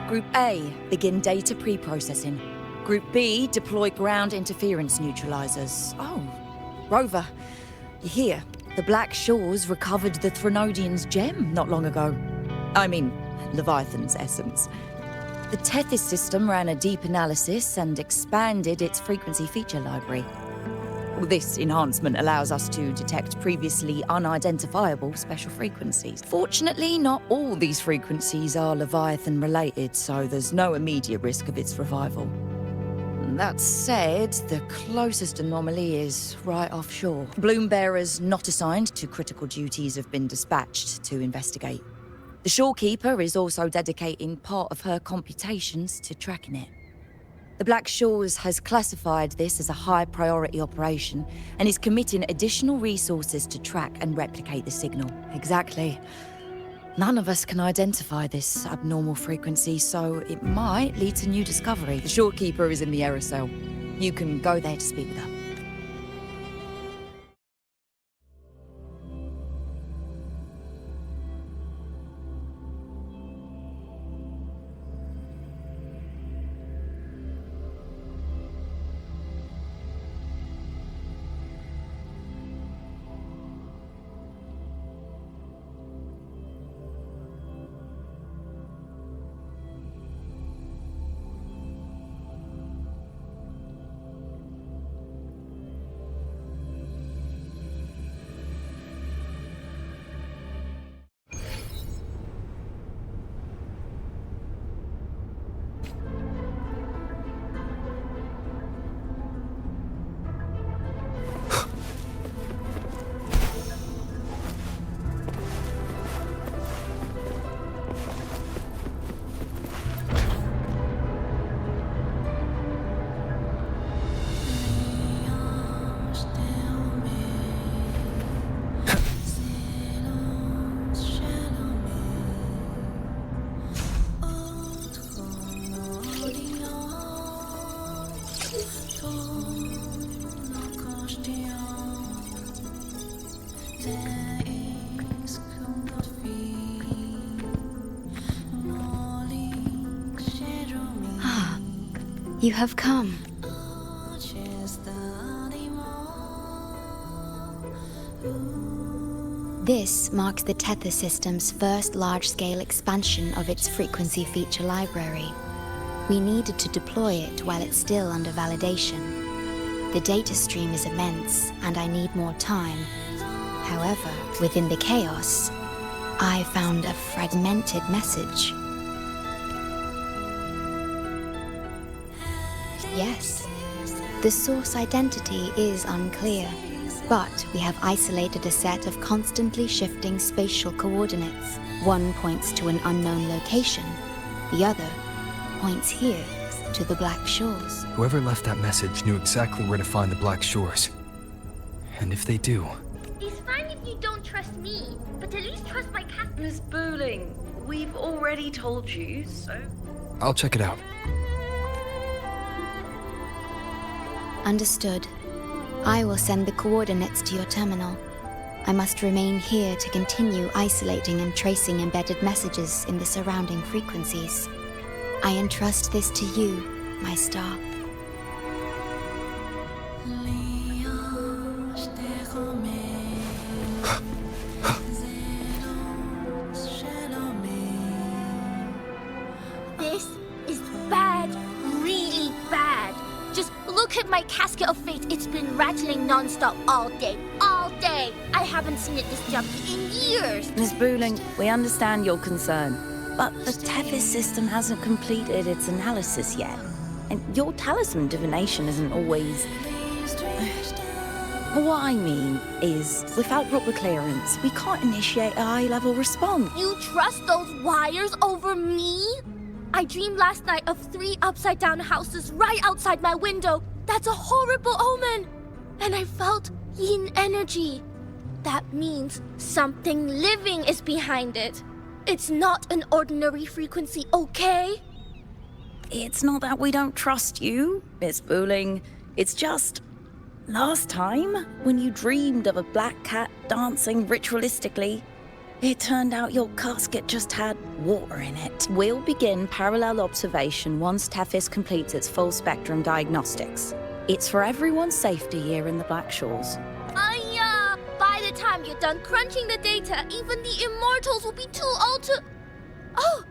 Group A, begin data pre-processing. Group B, deploy ground interference neutralizers. Oh, Rover, you're here. The Black Shores recovered the Threnodian's gem not long ago. I mean, Leviathan's essence. The Tethys system ran a deep analysis and expanded its frequency feature library. This enhancement allows us to detect previously unidentifiable special frequencies. Fortunately, not all these frequencies are Leviathan-related, so there's no immediate risk of its revival. That said, the closest anomaly is right offshore. Bloom bearers not assigned to critical duties have been dispatched to investigate. The shorekeeper is also dedicating part of her computations to tracking it. The Black Shores has classified this as a high-priority operation and is committing additional resources to track and replicate the signal. Exactly. None of us can identify this abnormal frequency, so it might lead to new discovery. The shorekeeper is in the aerosol. You can go there to speak with her. You have come. This marks the Tethys system's first large-scale expansion of its frequency feature library. We needed to deploy it while it's still under validation. The data stream is immense, and I need more time. However, within the chaos, I found a fragmented message. Yes, the source identity is unclear, but we have isolated a set of constantly shifting spatial coordinates. One points to an unknown location, the other points here to the Black Shores. Whoever left that message knew exactly where to find the Black Shores. And if they do... It's fine if you don't trust me, but at least trust my cat. Miss Booling, we've already told you, so... I'll check it out. Understood. I will send the coordinates to your terminal. I must remain here to continue isolating and tracing embedded messages in the surrounding frequencies. I entrust this to you, my star. This is bad, really bad. Just look at my casket of fate. It's been rattling non-stop all day. I haven't seen it this jumpy in years. Miss Booling, we understand your concern, but the Tethys system hasn't completed its analysis yet. And your talisman divination isn't always... What I mean is, without proper clearance, we can't initiate a high-level response. You trust those wires over me? I dreamed last night of 3 upside-down houses right outside my window. That's a horrible omen. And I felt yin energy. That means something living is behind it. It's not an ordinary frequency, okay? It's not that we don't trust you, Miss Booling. It's just... Last time, when you dreamed of a black cat dancing ritualistically, It turned out your casket just had water in it. We'll begin parallel observation once Tethys completes its full spectrum diagnostics. It's for everyone's safety here in the Black Shores. By the time you're done crunching the data, even the immortals will be too old to... Oh,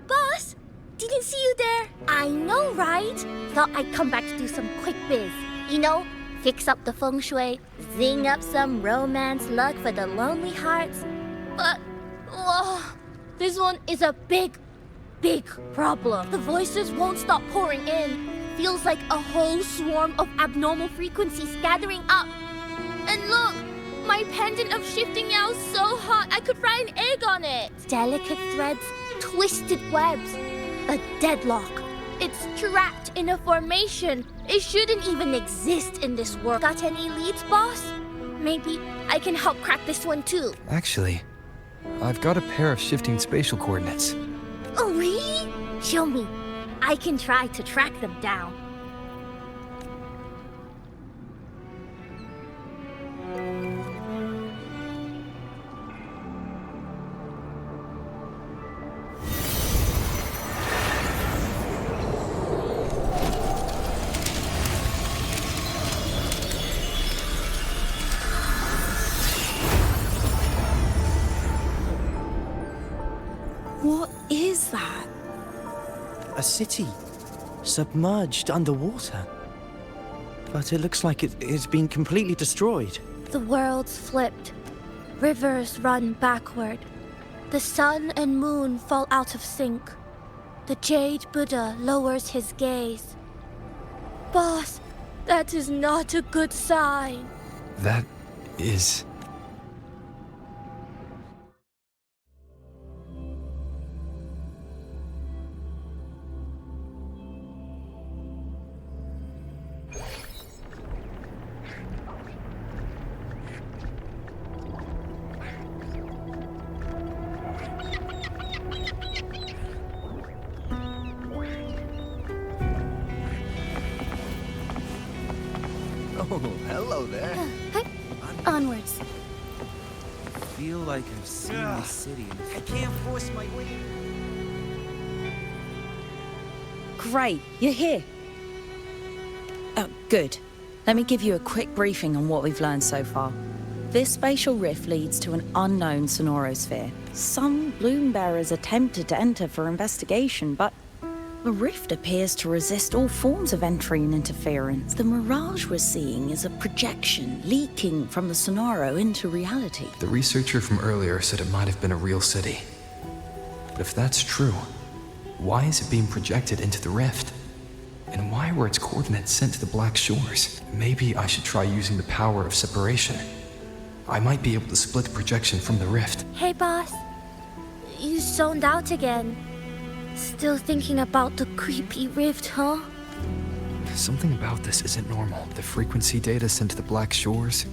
boss! Didn't see you there. I know, right? Thought I'd come back to do some quick biz. You know, fix up the feng shui, zing up some romance luck for the lonely hearts. But, this one is a big problem. The voices won't stop pouring in. Feels like a whole swarm of abnormal frequencies gathering up. And look, my pendant of shifting yao is so hot I could fry an egg on it. Delicate threads, twisted webs, a deadlock. It's trapped in a formation. It shouldn't even exist in this world. Got any leads, boss? Maybe I can help crack this one too. Actually, I've got a pair of shifting spatial coordinates. Oh, really? Show me. I can try to track them down. What is that? A city, submerged underwater. But it looks like it's been completely destroyed. The world's flipped. Rivers run backward. The sun and moon fall out of sync. The Jade Buddha lowers his gaze. Boss, that is not a good sign. That is... Oh, hello there. Onwards. I feel like I've seen this city. I can't force my way. Great, you're here. Oh, good. Let me give you a quick briefing on what we've learned so far. This spatial rift leads to an unknown sonorosphere. Some bloom bearers attempted to enter for investigation, but the rift appears to resist all forms of entry and interference. The mirage we're seeing is a projection leaking from the sonoro into reality. The researcher from earlier said it might have been a real city. But if that's true, why is it being projected into the rift? And why were its coordinates sent to the Black Shores? Maybe I should try using the power of separation. I might be able to split the projection from the rift. Hey, boss. You zoned out again. Still thinking about the creepy rift, huh? Something about this isn't normal. The frequency data sent to the Black Shores,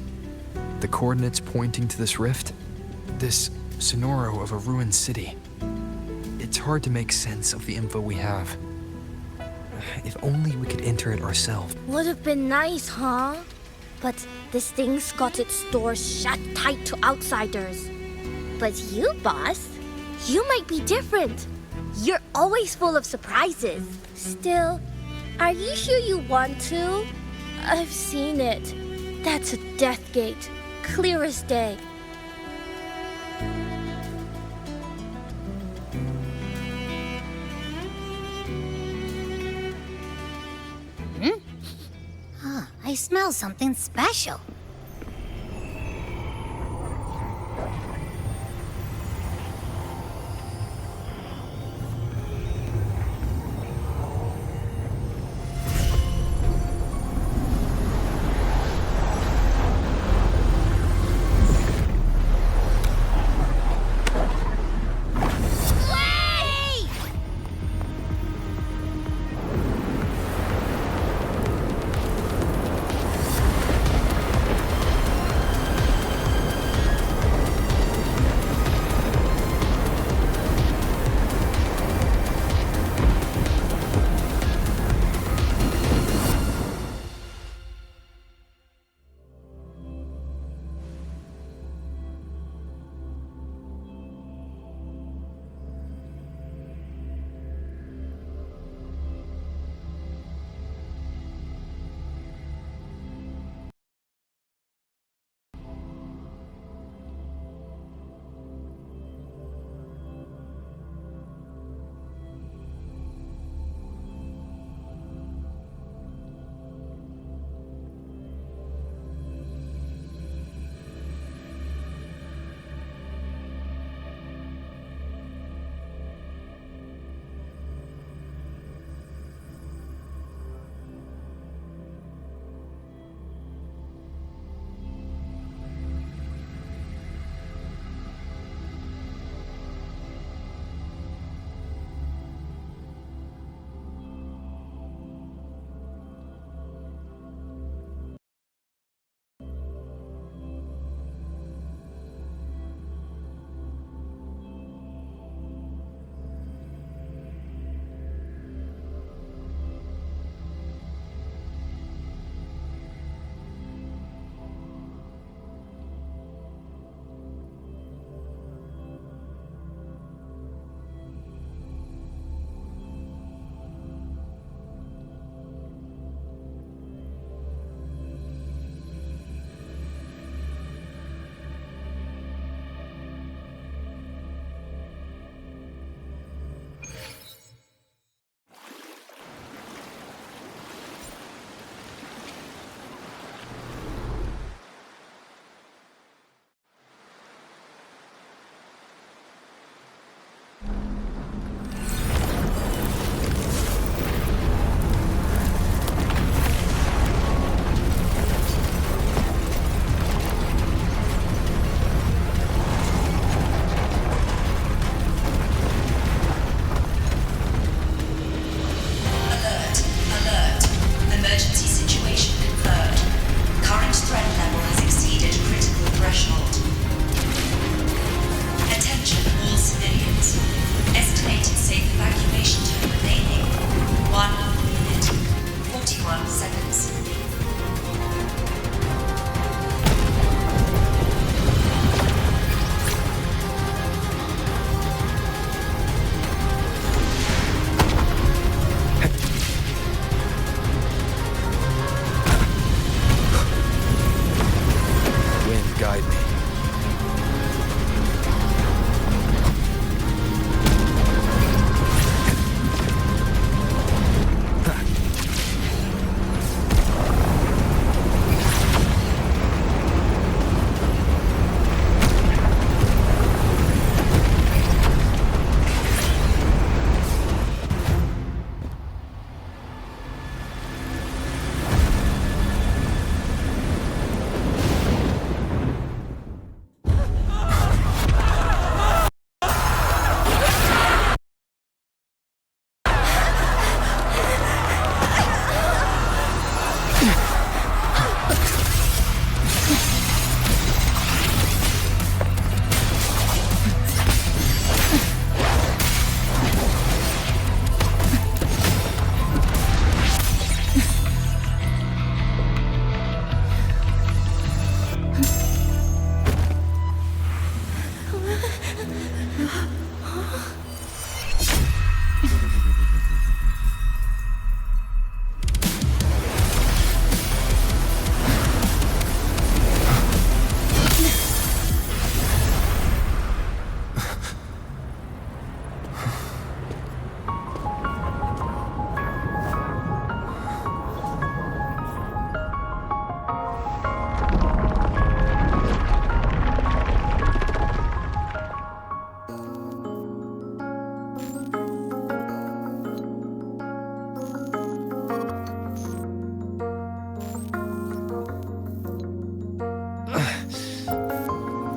the coordinates pointing to this rift, this sonoro of a ruined city. It's hard to make sense of the info we have. If only we could enter it ourselves. Would have been nice, huh? But this thing's got its doors shut tight to outsiders. But you, boss, you might be different. You're always full of surprises. Still, are you sure you want to? I've seen it. That's a death gate, clear as day. I smell something special.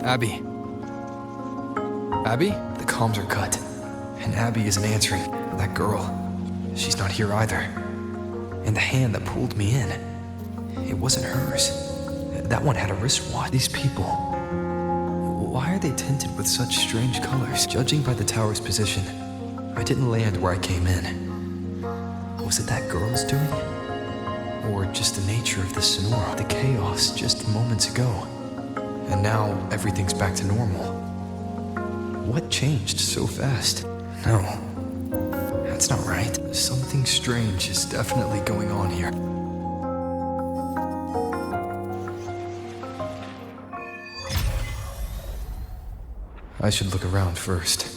Abby? Abby? The comms are cut, and Abby isn't answering. That girl, she's not here either. And the hand that pulled me in, it wasn't hers. That one had a wristwatch. These people, why are they tinted with such strange colors? Judging by the tower's position, I didn't land where I came in. Was it that girl's doing? Or just the nature of the Sonora? The chaos just moments ago. And now everything's back to normal. What changed so fast? No, that's not right. Something strange is definitely going on here. I should look around first.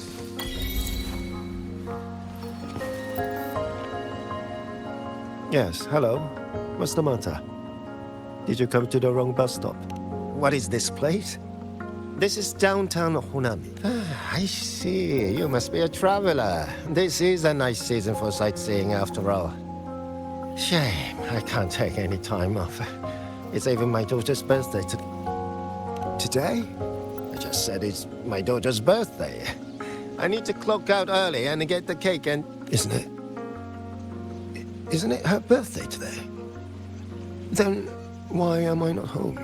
Yes, hello. What's the matter? Did you come to the wrong bus stop? What is this place? This is downtown Honami. I see. You must be a traveler. This is a nice season for sightseeing after all. Shame, I can't take any time off. It's even my daughter's birthday today? I just said it's my daughter's birthday. I need to clock out early and get the cake and... Isn't it her birthday today? Then why am I not home?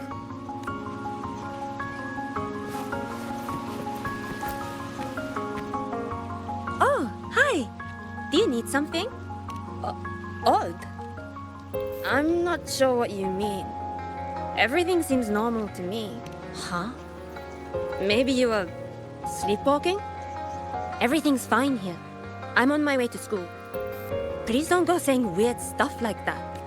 Oh, hi. Do you need something? Odd. I'm not sure what you mean. Everything seems normal to me. Huh? Maybe you were sleepwalking? Everything's fine here. I'm on my way to school. Please don't go saying weird stuff like that.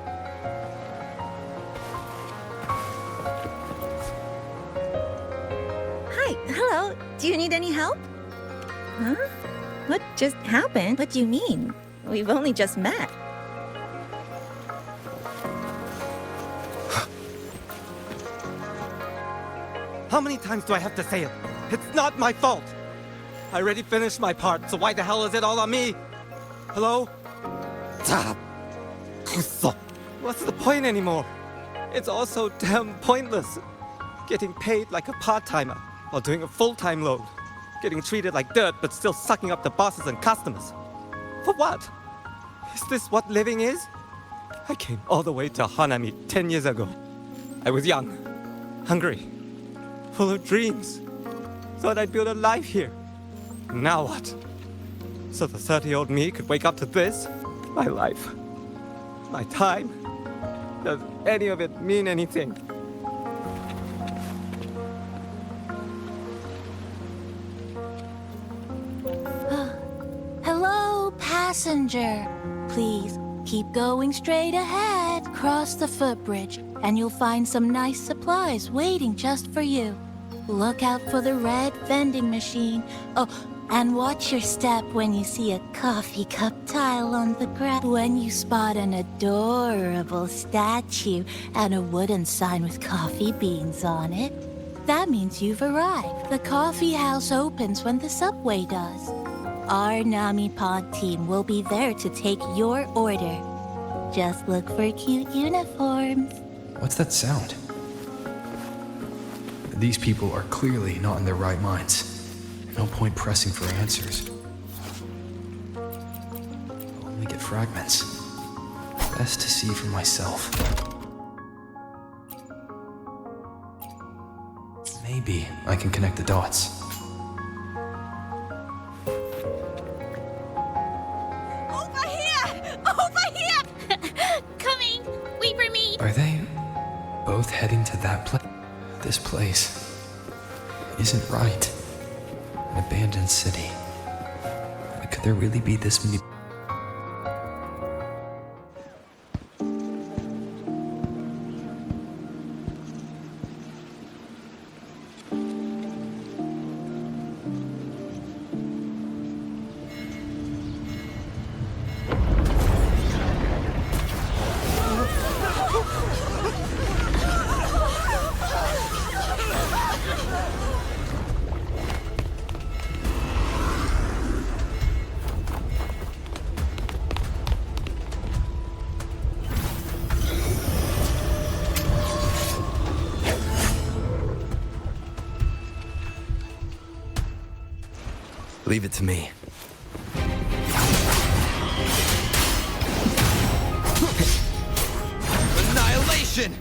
Hi, hello. Do you need any help? Huh? What just happened? What do you mean? We've only just met. How many times do I have to say it? It's not my fault! I already finished my part, so why the hell is it all on me? Hello? What's the point anymore? It's all so damn pointless. Getting paid like a part-timer while doing a full-time load. Getting treated like dirt but still sucking up the bosses and customers. For what? Is this what living is? I came all the way to Honami 10 years ago. I was young, hungry, full of dreams. Thought I'd build a life here. Now what? So the 30-year-old me could wake up to this? My life. My time. Does any of it mean anything? Hello, passenger. Please keep going straight ahead. Cross the footbridge, and you'll find some nice supplies waiting just for you. Look out for the red vending machine. Oh, and watch your step when you see a coffee cup tile on the ground. When you spot an adorable statue and a wooden sign with coffee beans on it, that means you've arrived. The coffee house opens when the subway does. Our Nami Pod team will be there to take your order. Just look for cute uniforms. What's that sound? These people are clearly not in their right minds. No point pressing for answers. I'll only get fragments. Best to see for myself. Maybe I can connect the dots. Over here! Over here! Coming! Wait for me! Are they both heading to that place? This place isn't right. An abandoned city. Could there really be this many? Leave it to me. Annihilation!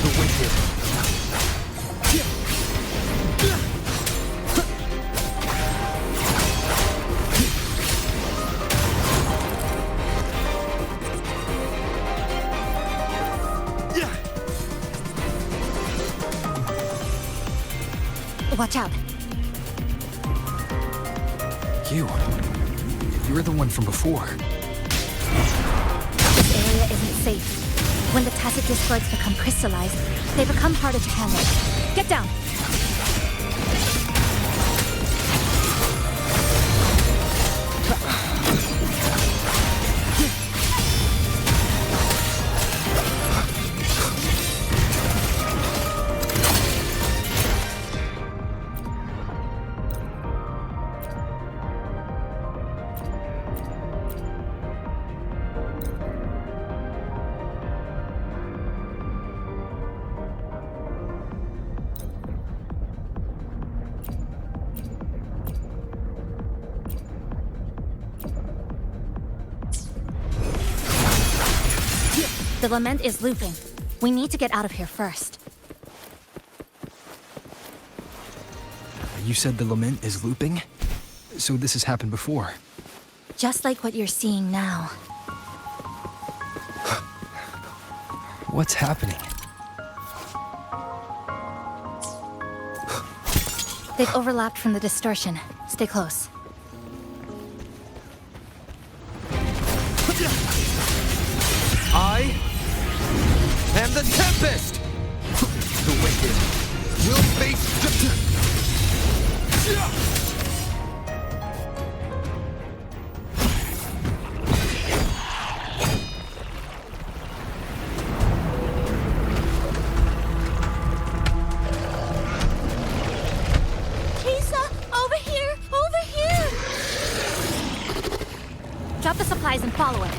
The wicked. Watch out. You're the one from before. This area isn't safe. When the tacit discords become crystallized, they become harder to handle. Get down! The lament is looping. We need to get out of here first. You said the lament is looping? So this has happened before? Just like what you're seeing now. What's happening? They've overlapped from the distortion. Stay close. I am the Tempest! The wicked will face... Drop the supplies and follow it.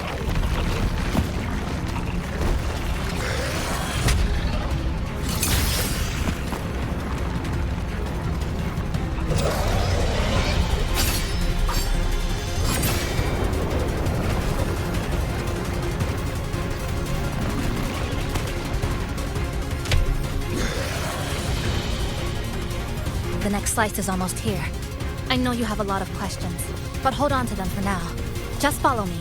The next slice is almost here. I know you have a lot of questions, but hold on to them for now. Just follow me.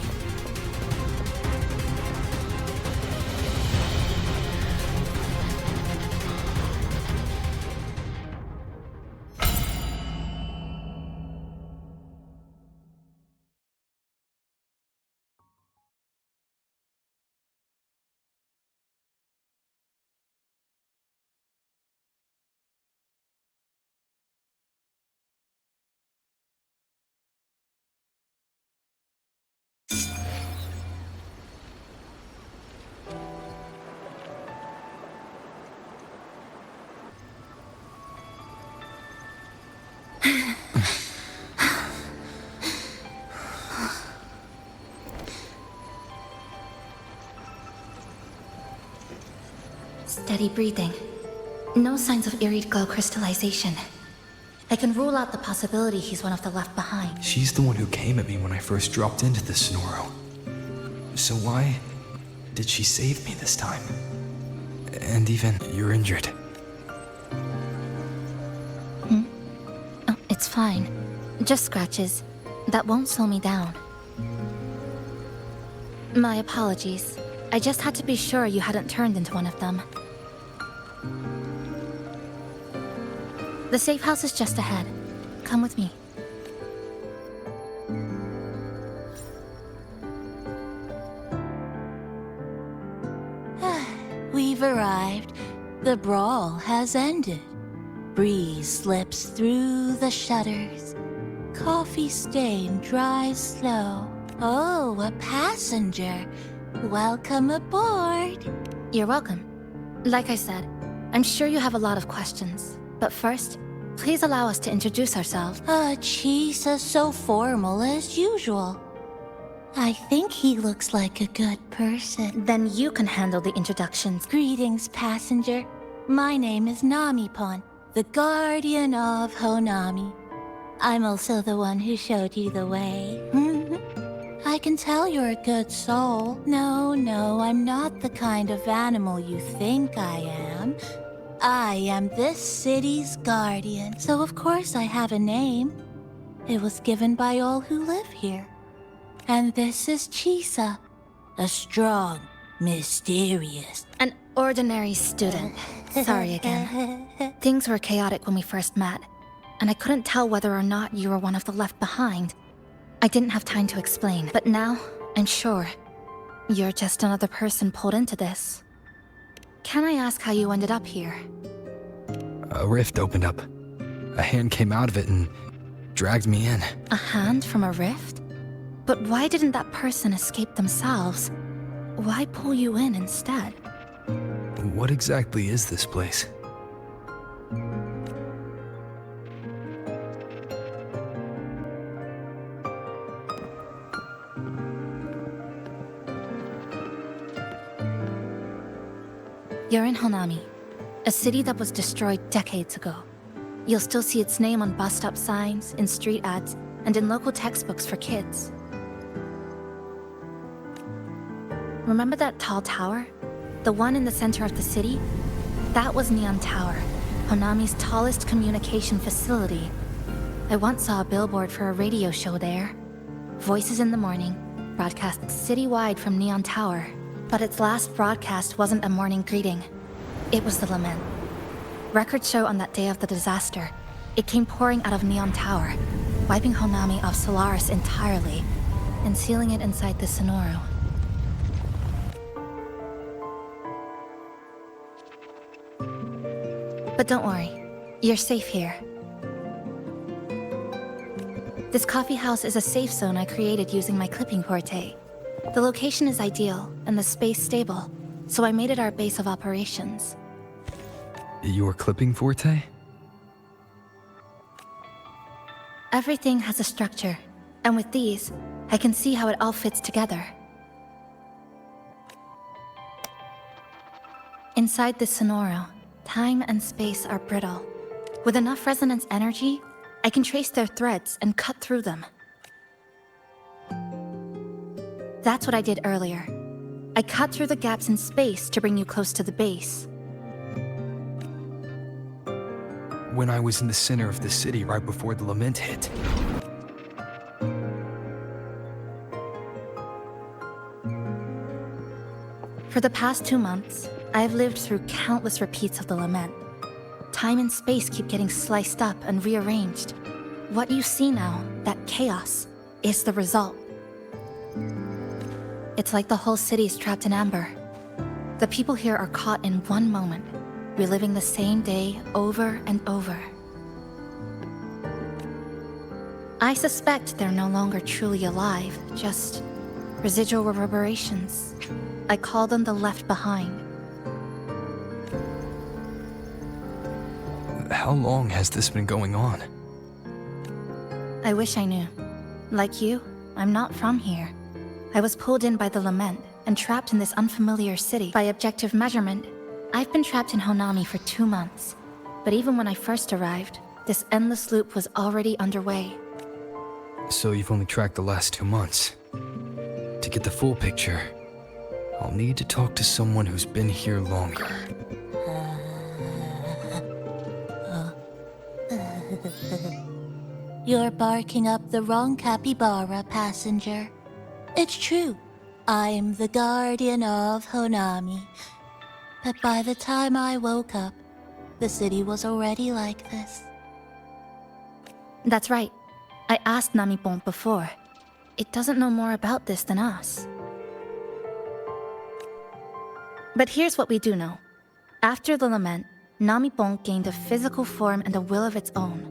Steady breathing. No signs of eerie glow crystallization. I can rule out the possibility he's one of the left behind. She's the one who came at me when I first dropped into the Sonoro. So why did she save me this time? And even, you're injured. Oh, it's fine. Just scratches. That won't slow me down. My apologies. I just had to be sure you hadn't turned into one of them. The safe house is just ahead. Come with me. We've arrived. The brawl has ended. Breeze slips through the shutters. Coffee stain dries slow. Oh, a passenger. Welcome aboard. You're welcome. Like I said, I'm sure you have a lot of questions. But first, please allow us to introduce ourselves. Chisa's so formal as usual. I think he looks like a good person. Then you can handle the introductions. Greetings, passenger. My name is Namipon, the guardian of Honami. I'm also the one who showed you the way. I can tell you're a good soul. No, I'm not the kind of animal you think I am. I am this city's guardian, so of course I have a name. It was given by all who live here. And this is Chisa, a strong, mysterious... An ordinary student. Sorry again. Things were chaotic when we first met, and I couldn't tell whether or not you were one of the left behind. I didn't have time to explain, but now, I'm sure. You're just another person pulled into this. Can I ask how you ended up here? A rift opened up. A hand came out of it and dragged me in. A hand from a rift? But why didn't that person escape themselves? Why pull you in instead? What exactly is this place? You're in Honami, a city that was destroyed decades ago. You'll still see its name on bus stop signs, in street ads, and in local textbooks for kids. Remember that tall tower? The one in the center of the city? That was Neon Tower, Honami's tallest communication facility. I once saw a billboard for a radio show there. Voices in the Morning, broadcast citywide from Neon Tower. But its last broadcast wasn't a morning greeting. It was the lament. Records show on that day of the disaster, it came pouring out of Neon Tower, wiping Honami off Solaris entirely, and sealing it inside the Sonoro. But don't worry, you're safe here. This coffee house is a safe zone I created using my clipping forte. The location is ideal, and the space stable, so I made it our base of operations. Your clipping forte? Everything has a structure, and with these, I can see how it all fits together. Inside this Sonoro, time and space are brittle. With enough resonance energy, I can trace their threads and cut through them. That's what I did earlier. I cut through the gaps in space to bring you close to the base. When I was in the center of the city right before the lament hit. For the past 2 months, I've lived through countless repeats of the lament. Time and space keep getting sliced up and rearranged. What you see now, that chaos, is the result. It's like the whole city's trapped in amber. The people here are caught in one moment, reliving the same day over and over. I suspect they're no longer truly alive, just residual reverberations. I call them the left behind. How long has this been going on? I wish I knew. Like you, I'm not from here. I was pulled in by the lament and trapped in this unfamiliar city. By objective measurement, I've been trapped in Honami for 2 months. But even when I first arrived, this endless loop was already underway. So you've only tracked the last 2 months. To get the full picture, I'll need to talk to someone who's been here longer. You're barking up the wrong capybara, passenger. It's true, I'm the guardian of Honami. But by the time I woke up, the city was already like this. That's right. I asked Namipon before. It doesn't know more about this than us. But here's what we do know. After the lament, Namipon gained a physical form and a will of its own.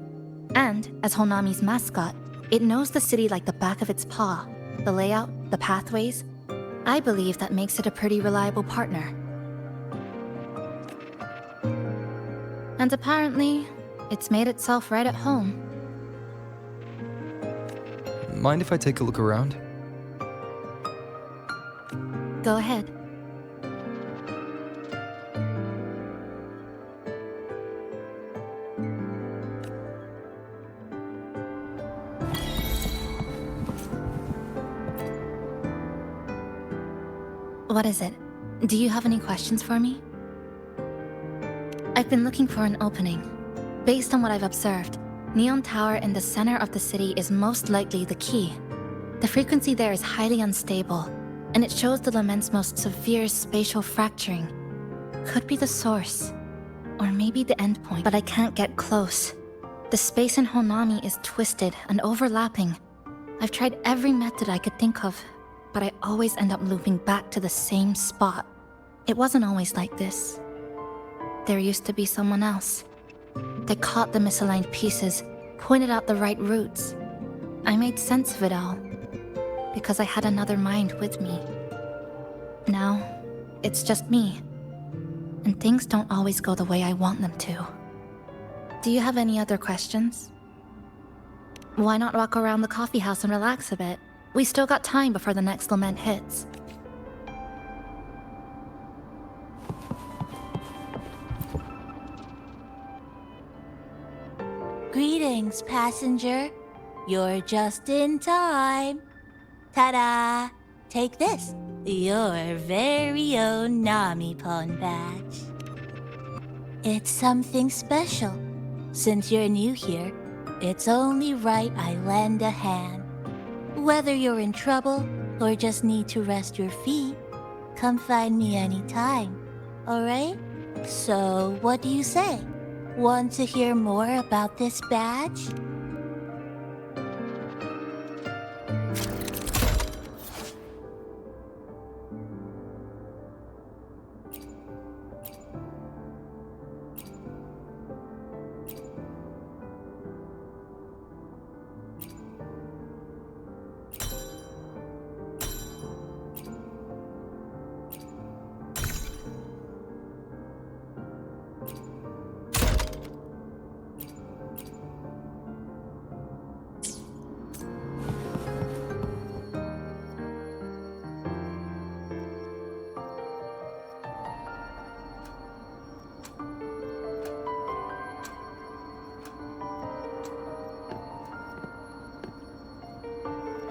And, as Honami's mascot, it knows the city like the back of its paw. The layout, the pathways. I believe that makes it a pretty reliable partner. And apparently, it's made itself right at home. Mind if I take a look around? Go ahead. What is it? Do you have any questions for me? I've been looking for an opening. Based on what I've observed, Neon Tower in the center of the city is most likely the key. The frequency there is highly unstable, and it shows the Lament's most severe spatial fracturing. Could be the source, or maybe the endpoint, but I can't get close. The space in Honami is twisted and overlapping. I've tried every method I could think of, but I always end up looping back to the same spot. It wasn't always like this. There used to be someone else. They caught the misaligned pieces, pointed out the right routes. I made sense of it all, because I had another mind with me. Now, it's just me. And things don't always go the way I want them to. Do you have any other questions? Why not walk around the coffee house and relax a bit? We still got time before the next lament hits. Greetings, passenger. You're just in time. Ta-da! Take this, your very own Nami Pon badge. It's something special. Since you're new here, it's only right I lend a hand. Whether you're in trouble or just need to rest your feet, come find me anytime, alright? So, what do you say? Want to hear more about this badge?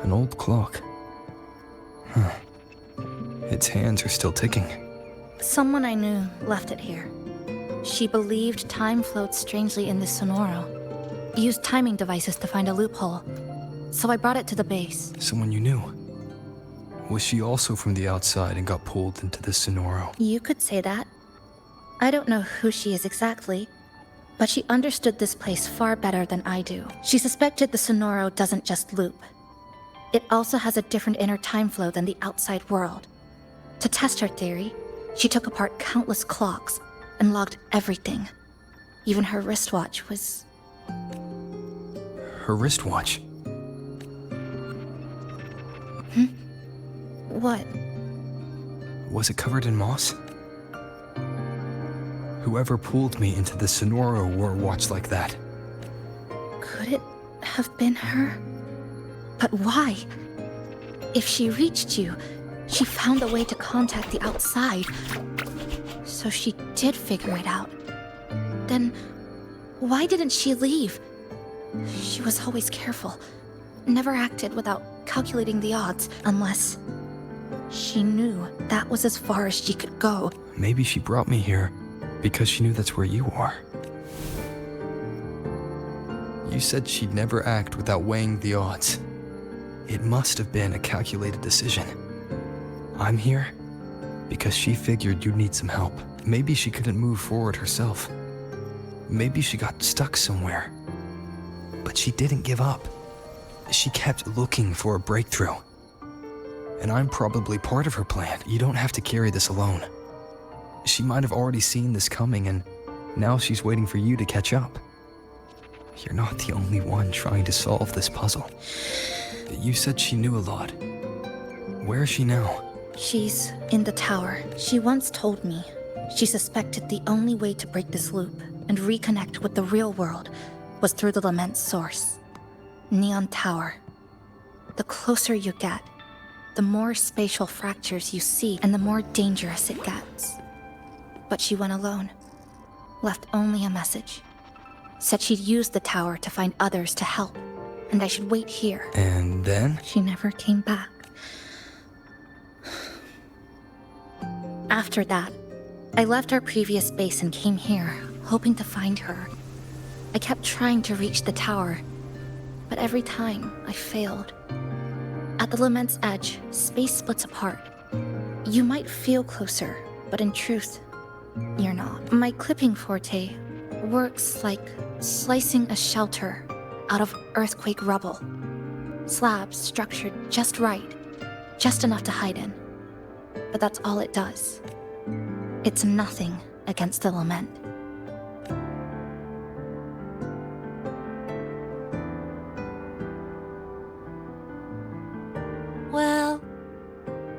An old clock. Huh. Its hands are still ticking. Someone I knew left it here. She believed time floats strangely in this Sonoro. Used timing devices to find a loophole. So I brought it to the base. Someone you knew. Was she also from the outside and got pulled into this Sonoro? You could say that. I don't know who she is exactly, but she understood this place far better than I do. She suspected the Sonoro doesn't just loop. It also has a different inner time flow than the outside world. To test her theory, she took apart countless clocks and logged everything. Even her wristwatch was... Her wristwatch? What? Was it covered in moss? Whoever pulled me into the Sonoro wore a watch like that. Could it have been her? But why? If she reached you, she found a way to contact the outside. So she did figure it out. Then, why didn't she leave? She was always careful. Never acted without calculating the odds, unless she knew that was as far as she could go. Maybe she brought me here because she knew that's where you are. You said she'd never act without weighing the odds. It must have been a calculated decision. I'm here because she figured you'd need some help. Maybe she couldn't move forward herself. Maybe she got stuck somewhere. But she didn't give up. She kept looking for a breakthrough. And I'm probably part of her plan. You don't have to carry this alone. She might have already seen this coming, and now she's waiting for you to catch up. You're not the only one trying to solve this puzzle. You said she knew a lot. Where is she now? She's in the tower. She once told me she suspected the only way to break this loop and reconnect with the real world was through the Lament's source. Neon Tower. The closer you get, the more spatial fractures you see and the more dangerous it gets. But she went alone. Left only a message. Said she'd use the tower to find others to help, and I should wait here. And then? She never came back. After that, I left our previous base and came here, hoping to find her. I kept trying to reach the tower, but every time I failed. At the Lament's edge, space splits apart. You might feel closer, but in truth, you're not. My clipping forte works like slicing a shelter out of earthquake rubble. Slabs structured just right, just enough to hide in. But that's all it does. It's nothing against the Lament. Well,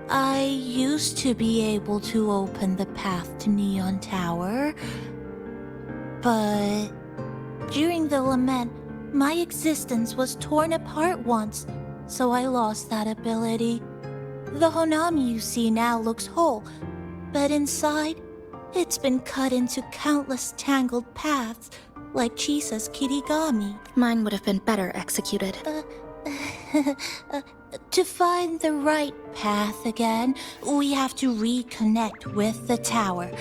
I used to be able to open the path to Neon Tower, but during the Lament, my existence was torn apart once, so I lost that ability. The Honami you see now looks whole, but inside, it's been cut into countless tangled paths, like Chisa's Kirigami. Mine would have been better executed. To find the right path again, we have to reconnect with the tower.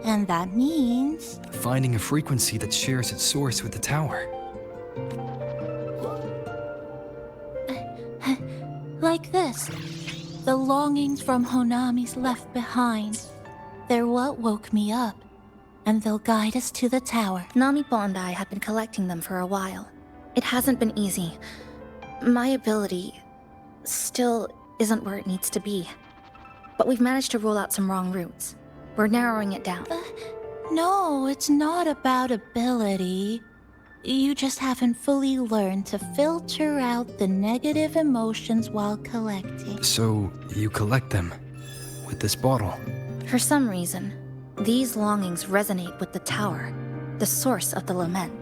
And that means... finding a frequency that shares its source with the tower. Like this. The longings from Honami's left behind. They're what woke me up, and they'll guide us to the tower. Namipo and I have been collecting them for a while. It hasn't been easy. My ability still isn't where it needs to be. But we've managed to rule out some wrong routes. We're narrowing it down. No, it's not about ability. You just haven't fully learned to filter out the negative emotions while collecting. So, you collect them with this bottle. For some reason, these longings resonate with the tower, the source of the Lament.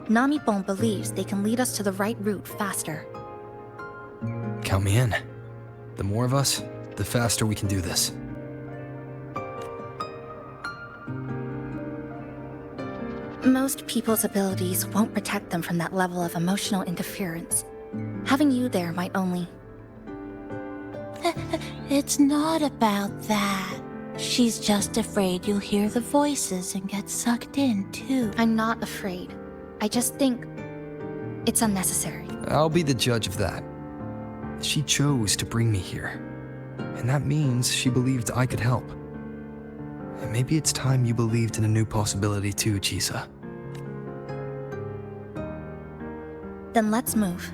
Namipon believes they can lead us to the right route faster. Count me in. The more of us, the faster we can do this. Most people's abilities won't protect them from that level of emotional interference. Having you there might only... It's not about that. She's just afraid you'll hear the voices and get sucked in, too. I'm not afraid. I just think it's unnecessary. I'll be the judge of that. She chose to bring me here. And that means she believed I could help. And maybe it's time you believed in a new possibility too, Chisa. Then let's move.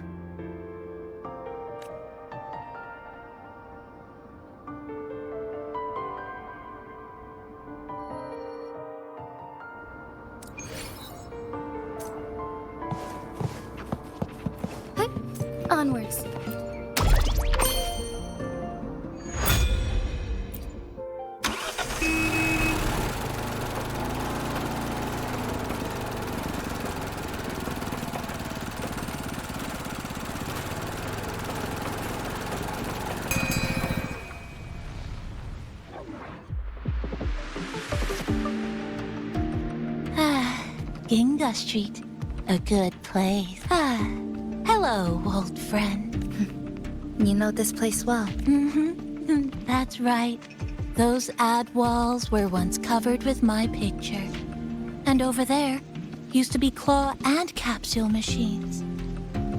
Hey, onwards. Ginga Street. A good place. Hello, old friend. You know this place well. That's right. Those ad walls were once covered with my picture. And over there used to be claw and capsule machines.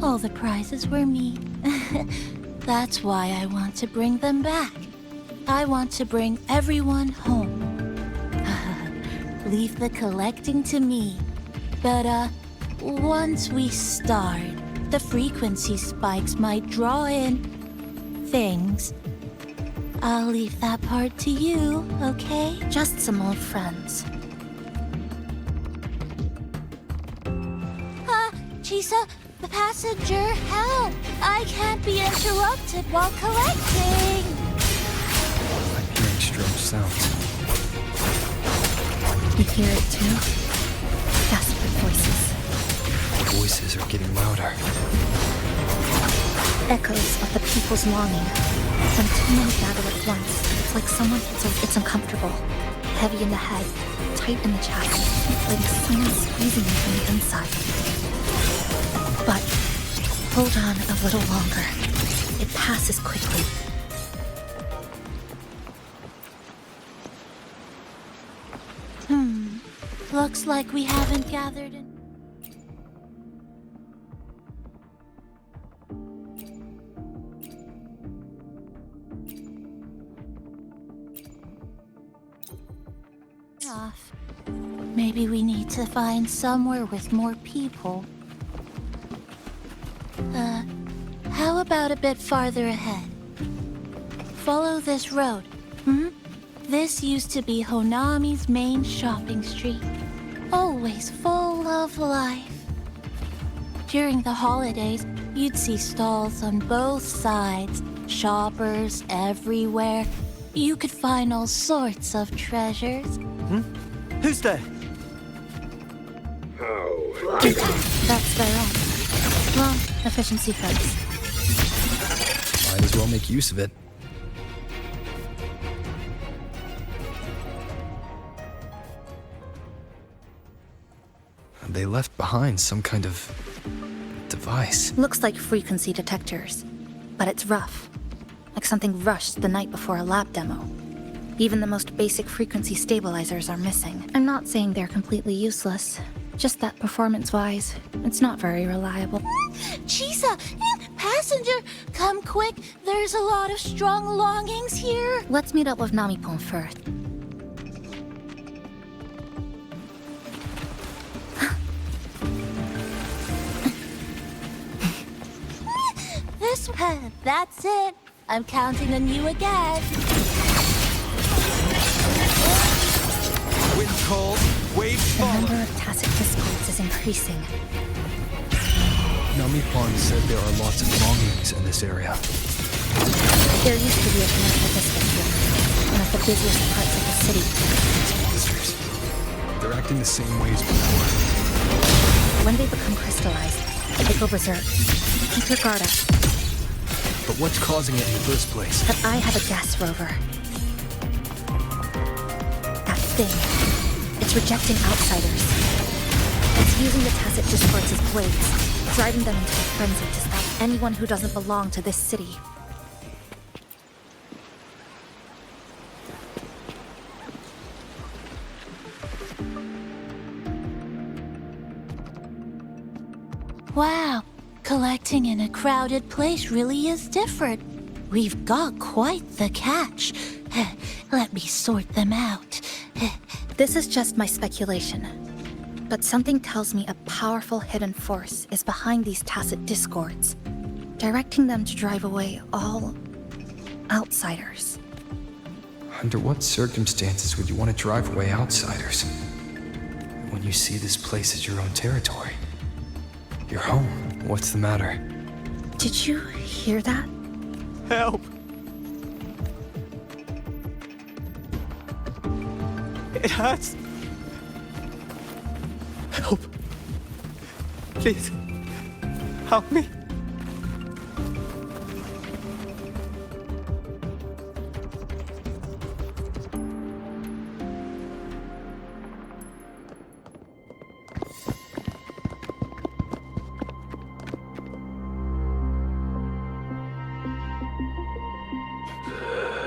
All the prizes were me. That's why I want to bring them back. I want to bring everyone home. Leave the collecting to me. But, once we start, the frequency spikes might draw in things. I'll leave that part to you, okay? Just some old friends. Chisa, the passenger, help! I can't be interrupted while collecting! I'm hearing strange sounds. You hear it too? Desperate voices. The voices are getting louder. Echoes of the people's longing. When too many gather at once, it's like someone it's uncomfortable. Heavy in the head, tight in the chest, like someone squeezing you from the inside. But hold on a little longer. It passes quickly. Looks like we haven't gathered in. Off. Maybe we need to find somewhere with more people. How about a bit farther ahead? Follow this road. This used to be Honami's main shopping street. Always full of life. During the holidays, you'd see stalls on both sides, shoppers everywhere. You could find all sorts of treasures. Who's there? That's their own. Well, efficiency first. Might as well make use of it. They left behind some kind of device. Looks like frequency detectors, but it's rough. Like something rushed the night before a lab demo. Even the most basic frequency stabilizers are missing. I'm not saying they're completely useless, just that performance-wise, it's not very reliable. Chisa! Passenger! Come quick! There's a lot of strong longings here! Let's meet up with Namipon first. This one! That's it! I'm counting on you again! Wind cold, waves The falling. number of tacit discords is increasing. Namipon said there are lots of longings in this area. There used to be a commercial district here, one of the busiest parts of the city. These monsters, they're acting the same way as before. When they become crystallized, they go berserk. Keep your guard up. But what's causing it in the first place? But I have a gas rover. That thing. It's rejecting outsiders. It's using the tacit discords as blades, driving them into a frenzy to stop anyone who doesn't belong to this city. Wow, collecting in a crowded place really is different. We've got quite the catch. Let me sort them out. This is just my speculation, but something tells me a powerful hidden force is behind these tacit discords, directing them to drive away all outsiders. Under what circumstances would you want to drive away outsiders? When you see this place as your own territory. Your home. What's the matter? Did you hear that? Help! It hurts. Help. Please. Help me.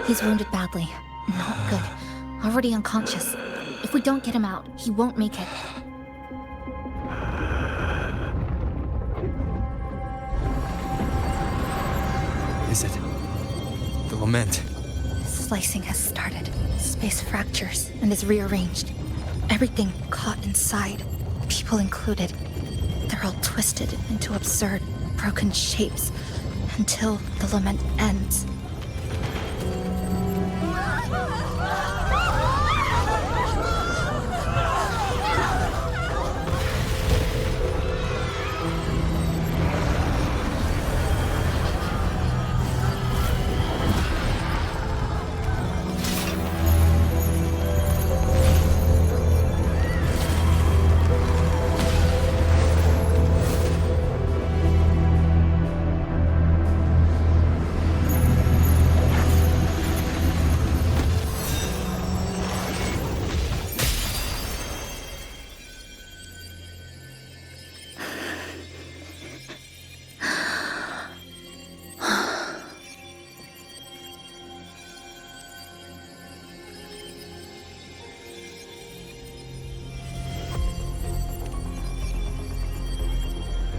He's wounded badly. Not good. Already unconscious. If we don't get him out, he won't make it. Is it? The lament. Slicing has started. Space fractures and is rearranged. Everything caught inside, people included. They're all twisted into absurd, broken shapes until the lament ends.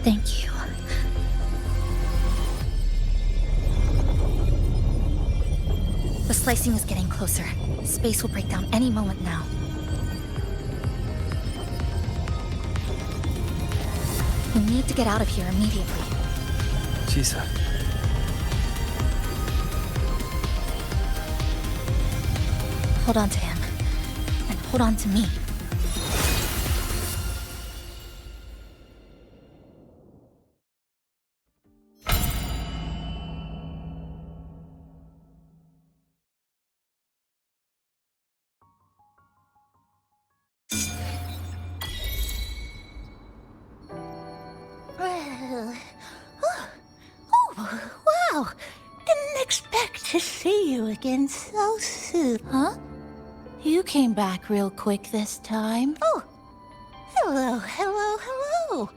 Thank you. The slicing is getting closer. Space will break down any moment now. We need to get out of here immediately. Chisa. Hold on to him. And hold on to me. Wow! Didn't expect to see you again so soon. Huh? You came back real quick this time. Oh! Hello, hello, hello!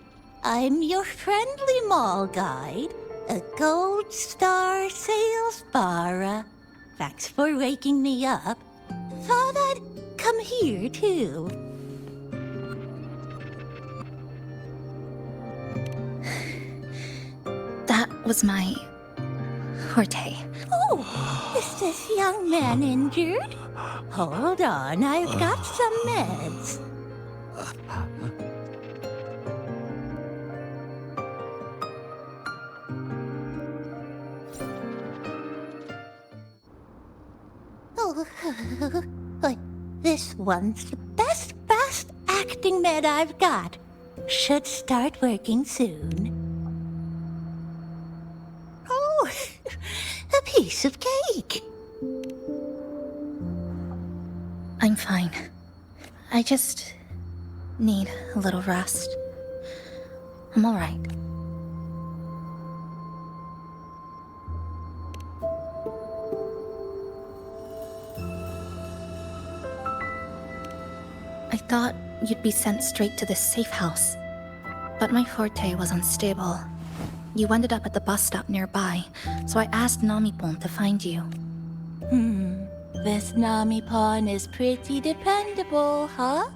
I'm your friendly mall guide, a Gold Star Sales Barra. Thanks for waking me up. Thought I'd come here, too. That was my forte. Oh, is this young man injured? Hold on, I've got some meds. Oh, but this one's the best acting med I've got. Should start working soon. Oh, a piece of cake. I'm fine. I just need a little rest. I'm all right. I thought you'd be sent straight to the safe house, but my forte was unstable. You ended up at the bus stop nearby, so I asked Namipon to find you. This Namipon is pretty dependable, huh?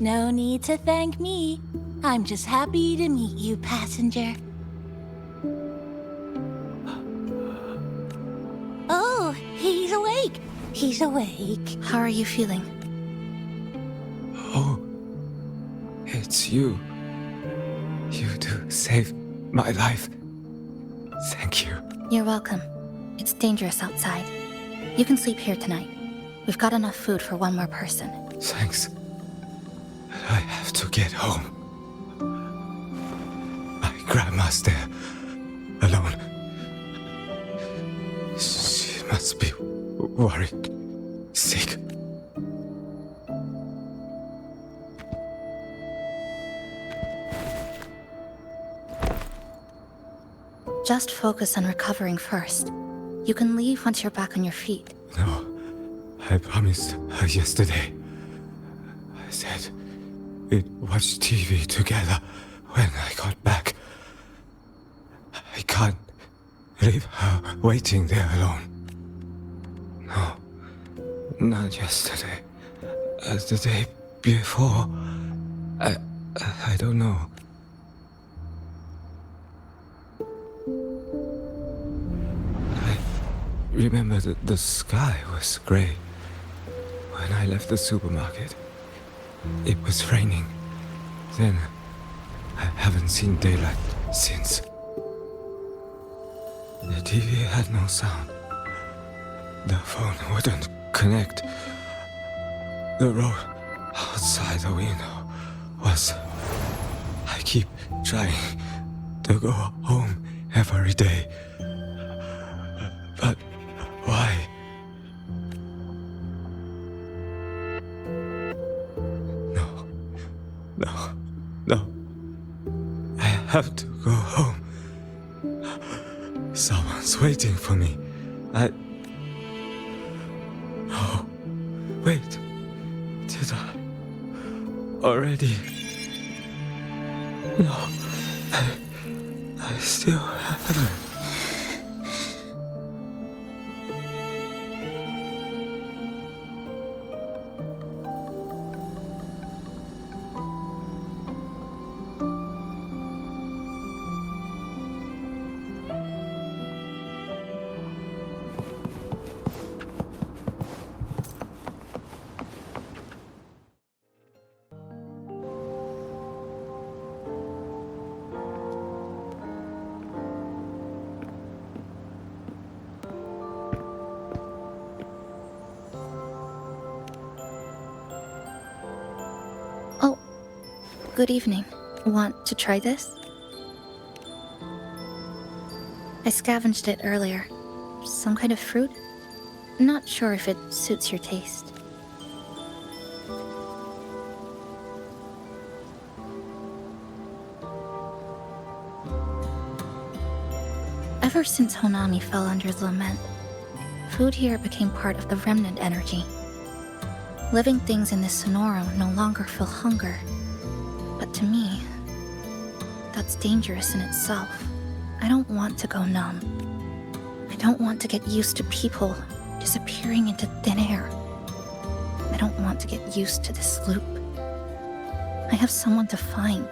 No need to thank me. I'm just happy to meet you, passenger. Oh, he's awake. He's awake. How are you feeling? Oh, it's you. You do save my life. Thank you. You're welcome. It's dangerous outside. You can sleep here tonight. We've got enough food for one more person. Thanks. I have to get home. My grandma's there, alone. She must be worried, sick. Just focus on recovering first. You can leave once you're back on your feet. No, I promised her yesterday. I said we'd watch TV together when I got back. I can't leave her waiting there alone. No, not yesterday. The day before. I don't know. Remember that the sky was gray when I left the supermarket. It was raining. Then I haven't seen daylight since. The TV had no sound. The phone wouldn't connect. The road outside the window was... I keep trying to go home every day. But why? No. I have to go home. Someone's waiting for me. Oh, wait. Did I already? No. I still haven't. Good evening. Want to try this? I scavenged it earlier. Some kind of fruit? Not sure if it suits your taste. Ever since Honami fell under the lament, food here became part of the remnant energy. Living things in this Sonoro no longer feel hunger. But to me, that's dangerous in itself. I don't want to go numb. I don't want to get used to people disappearing into thin air. I don't want to get used to this loop. I have someone to find,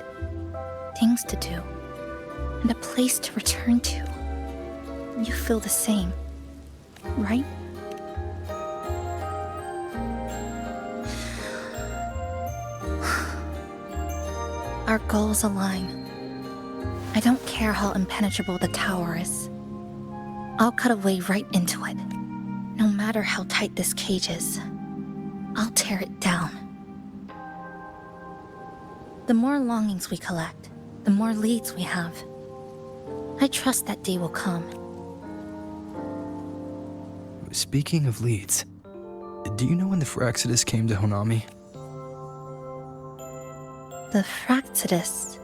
things to do, and a place to return to. You feel the same, right? Our goals align. I don't care how impenetrable the tower is. I'll cut a way right into it. No matter how tight this cage is, I'll tear it down. The more longings we collect, the more leads we have. I trust that day will come. Speaking of leads, do you know when the Fraxidus came to Honami? The Fraxidus?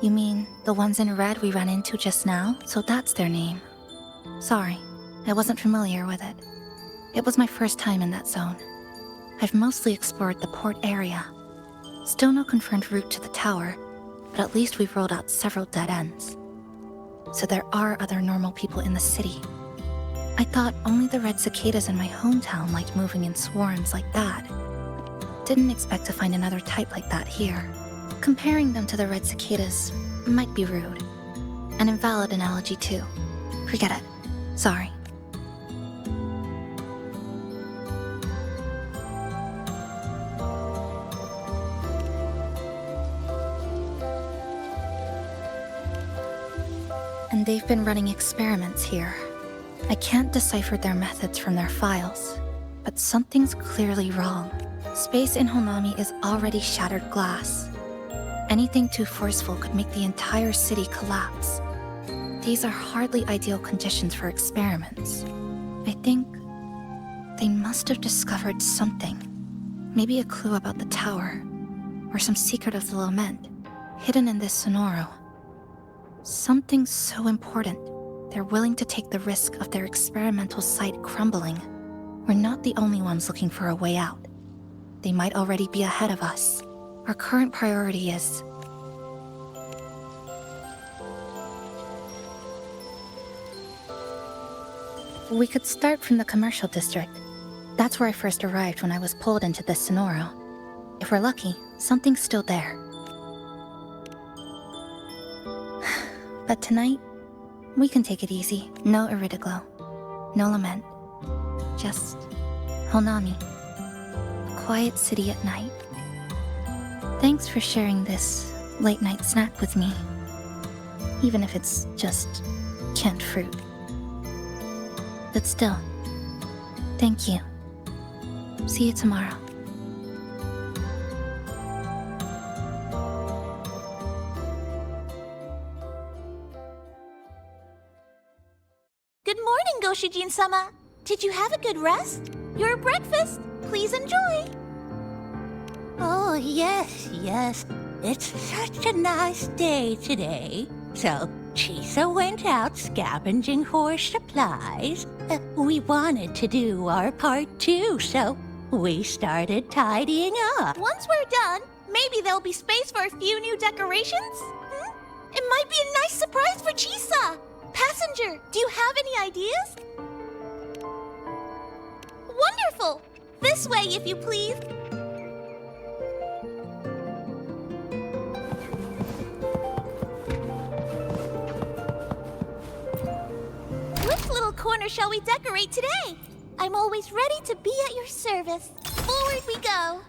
You mean the ones in red we ran into just now? So that's their name. Sorry, I wasn't familiar with it. It was my first time in that zone. I've mostly explored the port area. Still no confirmed route to the tower, but at least we've rolled out several dead ends. So there are other normal people in the city. I thought only the red cicadas in my hometown liked moving in swarms like that. Didn't expect to find another type like that here. Comparing them to the red cicadas might be rude. An invalid analogy too. Forget it. Sorry. And they've been running experiments here. I can't decipher their methods from their files, but something's clearly wrong. Space in Honami is already shattered glass. Anything too forceful could make the entire city collapse. These are hardly ideal conditions for experiments. I think they must have discovered something. Maybe a clue about the tower, or some secret of the lament, hidden in this Sonoro. Something so important, they're willing to take the risk of their experimental site crumbling. We're not the only ones looking for a way out. They might already be ahead of us. Our current priority is... We could start from the commercial district. That's where I first arrived when I was pulled into this Sonoro. If we're lucky, something's still there. But tonight, we can take it easy. No Iridaglow. No lament. Just Honami. A quiet city at night. Thanks for sharing this late-night snack with me. Even if it's just canned fruit. But still, thank you. See you tomorrow. Good morning, Goshijin-sama. Did you have a good rest? Your breakfast? Please enjoy. Oh, yes, yes. It's such a nice day today. So, Chisa went out scavenging for supplies. We wanted to do our part too, so we started tidying up. Once we're done, maybe there'll be space for a few new decorations? It might be a nice surprise for Chisa. Passenger, do you have any ideas? Wonderful! This way, if you please. Which little corner shall we decorate today? I'm always ready to be at your service. Forward we go.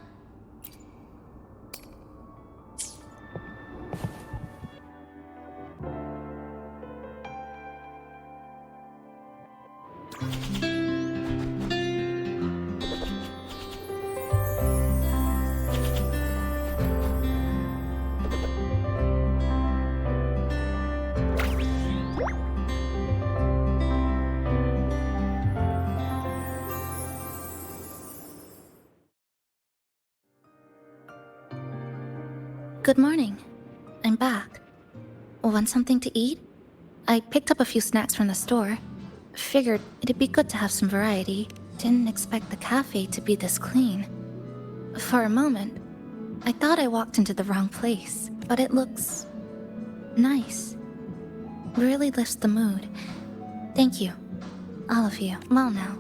Good morning. I'm back. Want something to eat? I picked up a few snacks from the store. Figured it'd be good to have some variety. Didn't expect the cafe to be this clean. For a moment, I thought I walked into the wrong place, but it looks nice. Really lifts the mood. Thank you. All of you. Well now,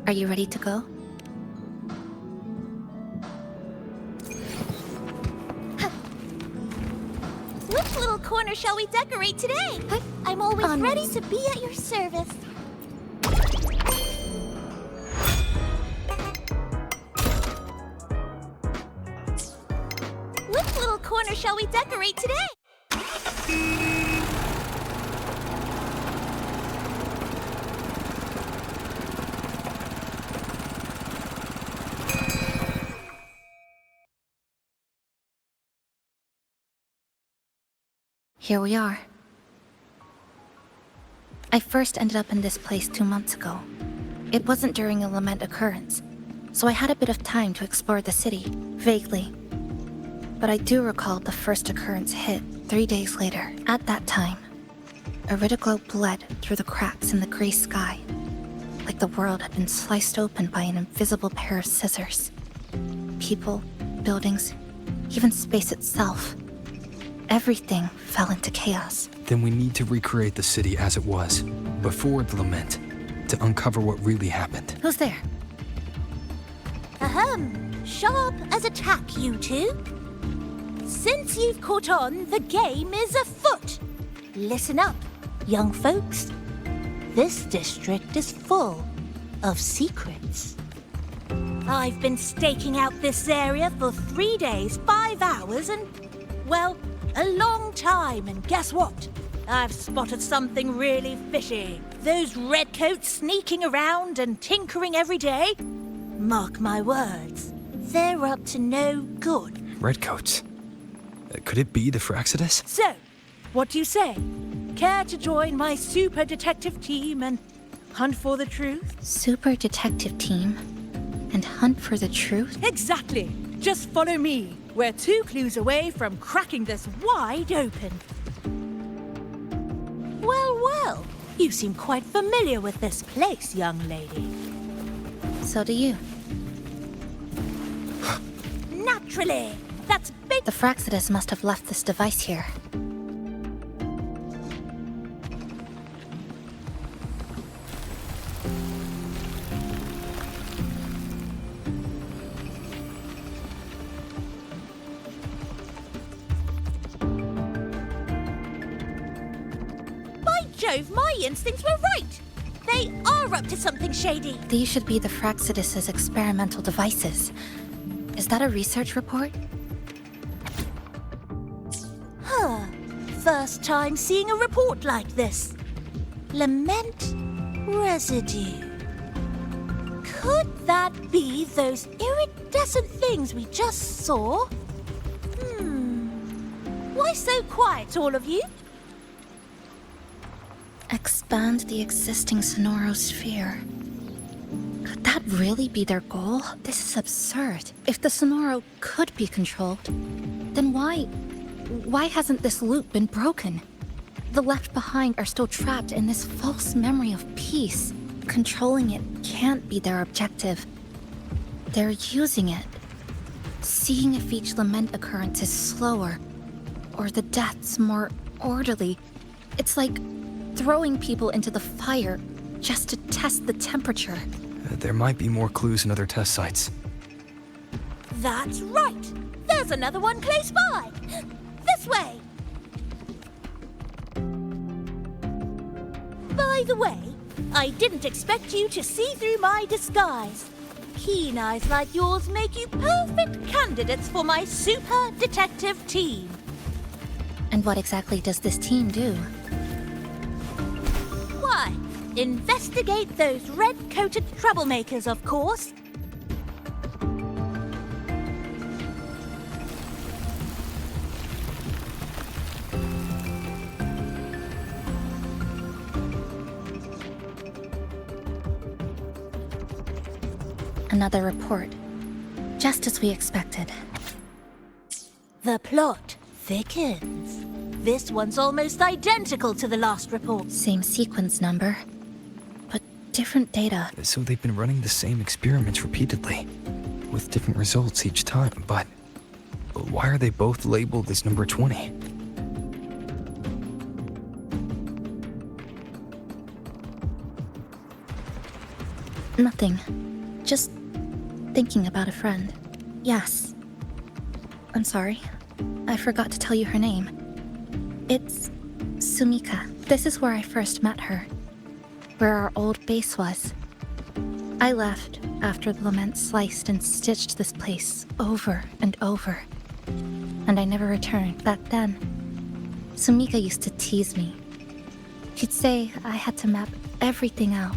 are you ready to go? Which little corner shall we decorate today? I'm always ready to be at your service. Which little corner shall we decorate today? Here we are. I first ended up in this place 2 months ago. It wasn't during a lament occurrence, so I had a bit of time to explore the city, vaguely. But I do recall the first occurrence hit 3 days later. At that time, Iridoglow bled through the cracks in the gray sky, like the world had been sliced open by an invisible pair of scissors. People, buildings, even space itself. Everything fell into chaos. Then we need to recreate the city as it was, before the lament, to uncover what really happened. Who's there? Sharp as a tack, you two. Since you've caught on, the game is afoot. Listen up, young folks. This district is full of secrets. I've been staking out this area for 3 days, 5 hours, and, well, a long time, and guess what? I've spotted something really fishy. Those redcoats sneaking around and tinkering every day. Mark my words, they're up to no good. Redcoats? Could it be the Fraxidus? So, what do you say? Care to join my super detective team and hunt for the truth? Super detective team? And hunt for the truth? Exactly. Just follow me. We're 2 clues away from cracking this wide open. Well, well. You seem quite familiar with this place, young lady. So do you. Naturally. That's big. The Fraxidus must have left this device here. Jove, my instincts were right. They are up to something shady. These should be the Fraxidus's experimental devices. Is that a research report? Huh. First time seeing a report like this. Lament residue. Could that be those iridescent things we just saw? Why so quiet, all of you? Expand the existing Sonoro sphere. Could that really be their goal? This is absurd. If the Sonoro could be controlled, then why hasn't this loop been broken? The left behind are still trapped in this false memory of peace. Controlling it can't be their objective. They're using it. Seeing if each lament occurrence is slower, or the deaths more orderly. It's like throwing people into the fire just to test the temperature. There might be more clues in other test sites. That's right. There's another one close by. This way. By the way, I didn't expect you to see through my disguise. Keen eyes like yours make you perfect candidates for my super detective team. And what exactly does this team do? Why, investigate those red-coated troublemakers, of course. Another report. Just as we expected. The plot thickens. This one's almost identical to the last report. Same sequence number, but different data. So they've been running the same experiments repeatedly, with different results each time, but why are they both labeled as number 20? Nothing. Just thinking about a friend. Yes. I'm sorry. I forgot to tell you her name. It's Sumika. This is where I first met her. Where our old base was. I left after the lament sliced and stitched this place over and over. And I never returned. Back then, Sumika used to tease me. She'd say I had to map everything out.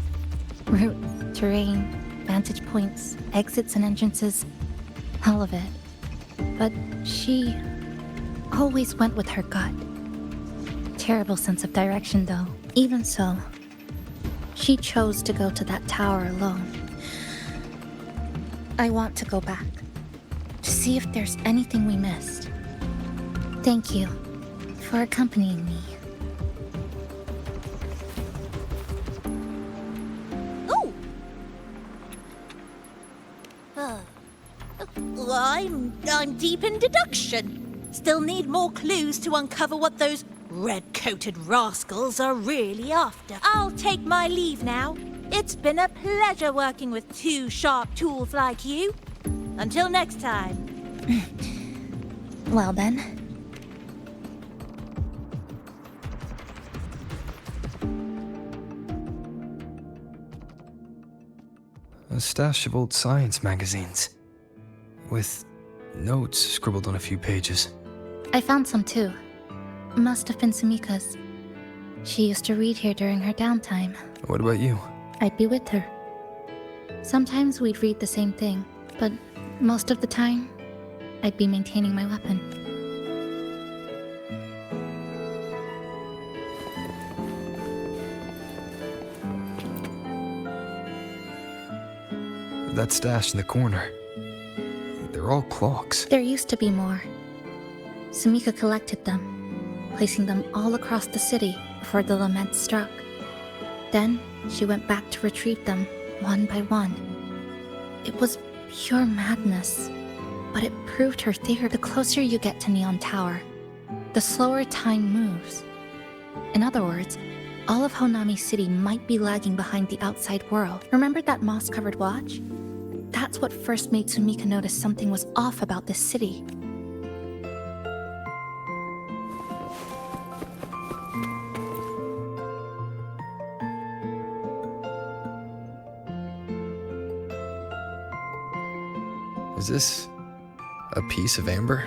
Route, terrain, vantage points, exits and entrances, all of it. But she always went with her gut. Terrible sense of direction, though. Even so, she chose to go to that tower alone. I want to go back, to see if there's anything we missed. Thank you for accompanying me. I'm deep in deduction. Still need more clues to uncover what those red-coated rascals are really after. I'll take my leave now. It's been a pleasure working with two sharp tools like you. Until next time. Well then. A stash of old science magazines, with notes scribbled on a few pages. I found some too. Must have been Sumika's. She used to read here during her downtime. What about you? I'd be with her. Sometimes we'd read the same thing, but most of the time, I'd be maintaining my weapon. That stash in the corner. They're all clocks. There used to be more. Sumika collected them, placing them all across the city before the lament struck. Then, she went back to retrieve them, one by one. It was pure madness, but it proved her theory. The closer you get to Neon Tower, the slower time moves. In other words, all of Honami City might be lagging behind the outside world. Remember that moss-covered watch? That's what first made Sumika notice something was off about this city. Is this a piece of amber?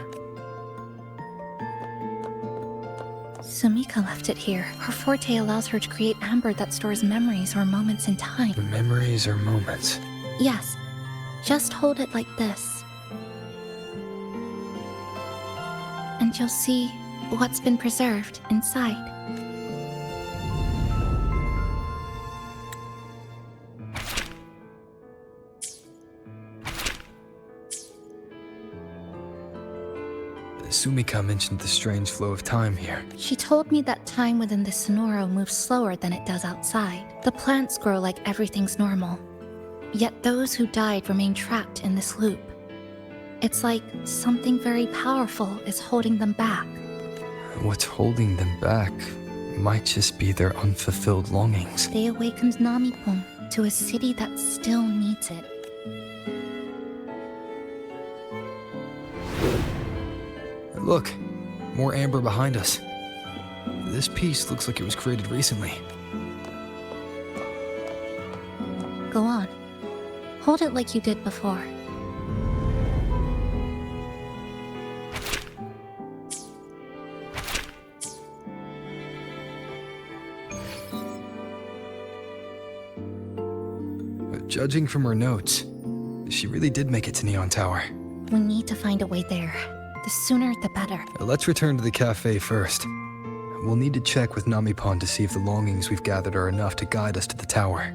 Sumika left it here. Her forte allows her to create amber that stores memories or moments in time. Memories or moments? Yes. Just hold it like this. And you'll see what's been preserved inside. Sumika mentioned the strange flow of time here. She told me that time within the Sonoro moves slower than it does outside. The plants grow like everything's normal. Yet those who died remain trapped in this loop. It's like something very powerful is holding them back. What's holding them back might just be their unfulfilled longings. They awakened Namipon to a city that still needs it. Look, more amber behind us. This piece looks like it was created recently. Go on. Hold it like you did before. Judging from her notes, she really did make it to Neon Tower. We need to find a way there. The sooner, the better. Let's return to the cafe first. We'll need to check with Namipon to see if the longings we've gathered are enough to guide us to the tower.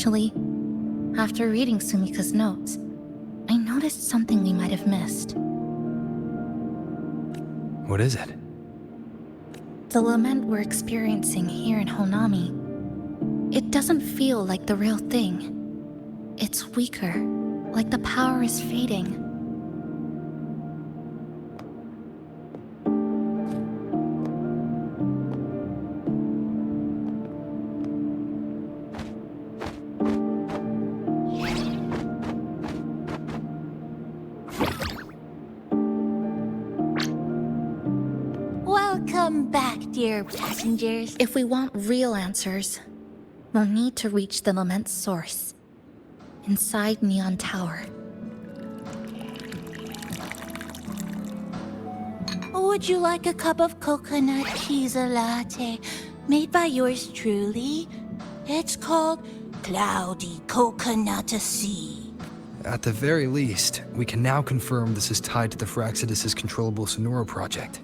Actually, after reading Sumika's notes, I noticed something we might have missed. What is it? The lament we're experiencing here in Honami, it doesn't feel like the real thing. It's weaker, like the power is fading. Welcome back, dear passengers. If we want real answers, we'll need to reach the lament's source, inside Neon Tower. Would you like a cup of coconut cheese latte made by yours truly? It's called Cloudy Coconut Sea. At the very least, we can now confirm this is tied to the Fraxidus' controllable Sonoro project.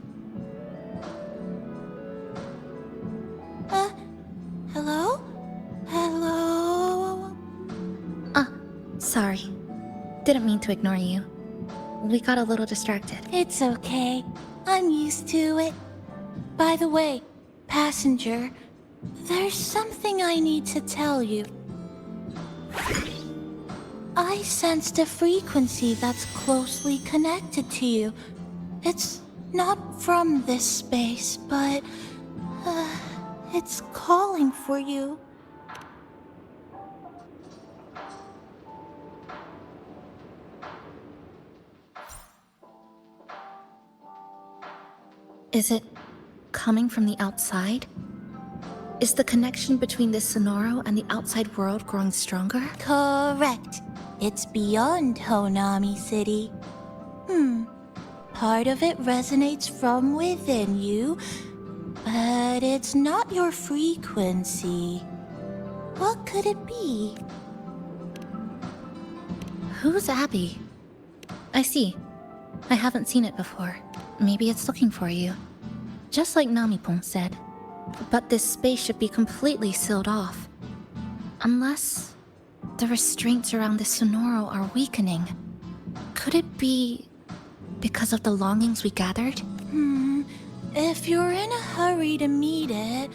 Hello? Hello? Sorry. Didn't mean to ignore you. We got a little distracted. It's okay. I'm used to it. By the way, passenger, there's something I need to tell you. I sensed a frequency that's closely connected to you. It's not from this space, but it's calling for you. Is it coming from the outside? Is the connection between this Sonoro and the outside world growing stronger? Correct. It's beyond Honami City. Part of it resonates from within you, but it's not your frequency. What could it be? Who's Abby? I see. I haven't seen it before. Maybe it's looking for you. Just like Namipon said. But this space should be completely sealed off. Unless the restraints around this Sonoro are weakening. Could it be because of the longings we gathered? If you're in a hurry to meet it,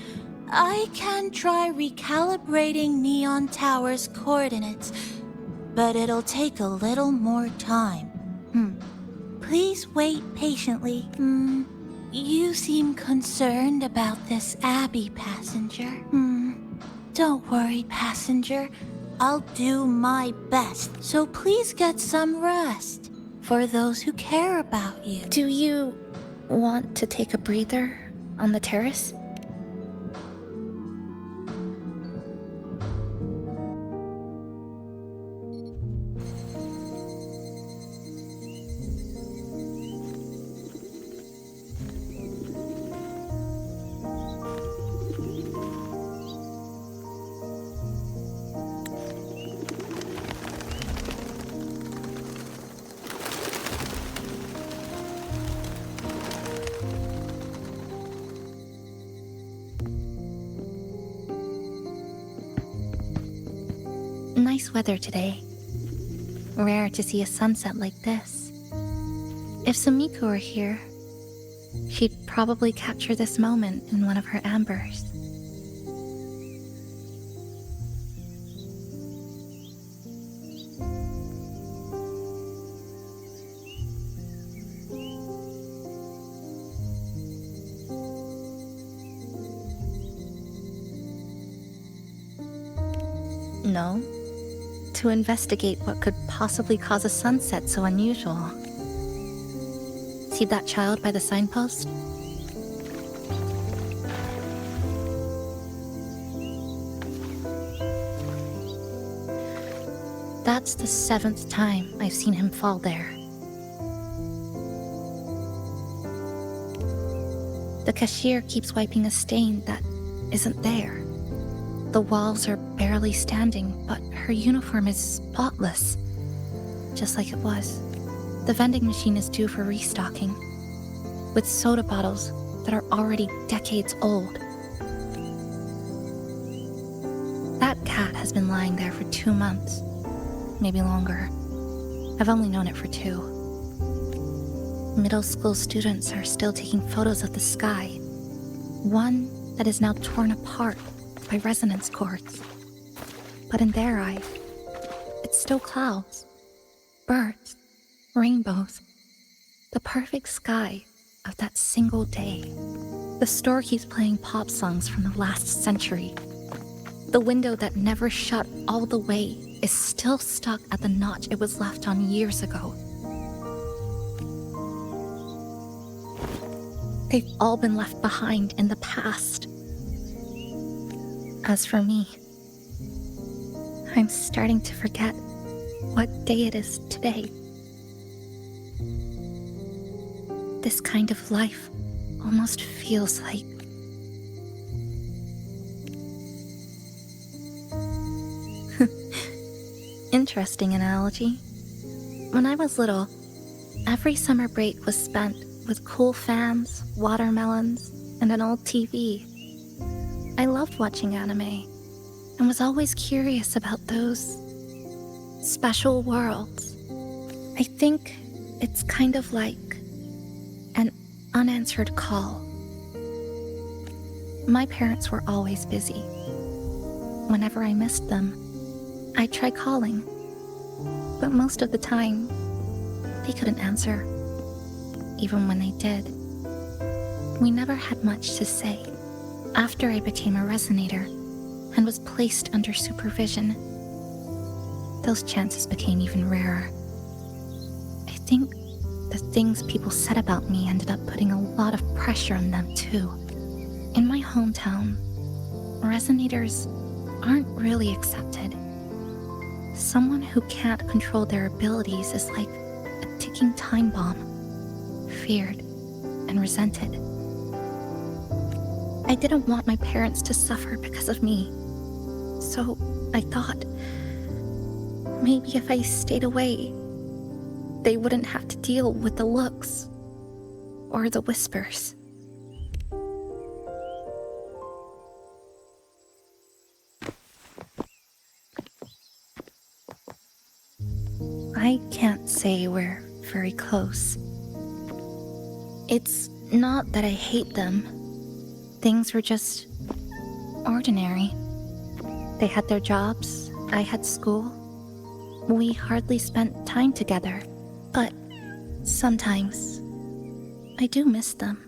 I can try recalibrating Neon Tower's coordinates, but it'll take a little more time. Please wait patiently. You seem concerned about this Abby, passenger. Don't worry, passenger. I'll do my best, so please get some rest. For those who care about you. Do you want to take a breather on the terrace? Nice weather today. Rare to see a sunset like this. If Sumiko were here, she'd probably capture this moment in one of her ambers. No. To investigate what could possibly cause a sunset so unusual. See that child by the signpost? That's the 7th time I've seen him fall there. The cashier keeps wiping a stain that isn't there. The walls are barely standing, but her uniform is spotless, just like it was. The vending machine is due for restocking, with soda bottles that are already decades old. That cat has been lying there for 2 months. Maybe longer. I've only known it for 2. Middle school students are still taking photos of the sky. One that is now torn apart by resonance cords. But in their eye, it's still clouds, birds, rainbows. The perfect sky of that single day. The store keeps playing pop songs from the last century. The window that never shut all the way is still stuck at the notch it was left on years ago. They've all been left behind in the past. As for me, I'm starting to forget what day it is today. This kind of life almost feels like interesting analogy. When I was little, every summer break was spent with cool fans, watermelons, and an old TV. I loved watching anime and was always curious about those special worlds. I think it's kind of like an unanswered call. My parents were always busy. Whenever I missed them, I'd try calling, but most of the time, they couldn't answer. Even when they did, we never had much to say. After I became a resonator and was placed under supervision, those chances became even rarer. I think the things people said about me ended up putting a lot of pressure on them too. In my hometown, resonators aren't really accepted. Someone who can't control their abilities is like a ticking time bomb, feared and resented. I didn't want my parents to suffer because of me, so I thought maybe if I stayed away, they wouldn't have to deal with the looks or the whispers. I can't say we're very close. It's not that I hate them. Things were just ordinary. They had their jobs, I had school. We hardly spent time together, but sometimes I do miss them.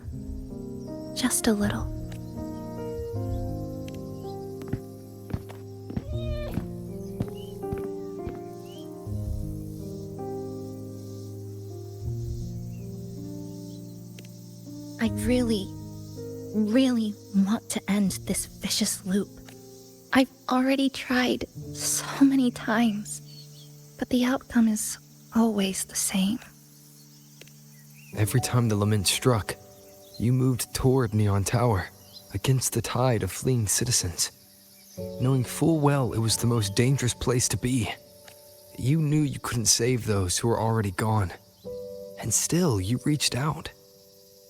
Just a little. I really want to end this vicious loop. I've already tried so many times, but the outcome is always the same. Every time the lament struck, you moved toward Neon Tower, against the tide of fleeing citizens, knowing full well it was the most dangerous place to be. You knew you couldn't save those who were already gone, and still you reached out.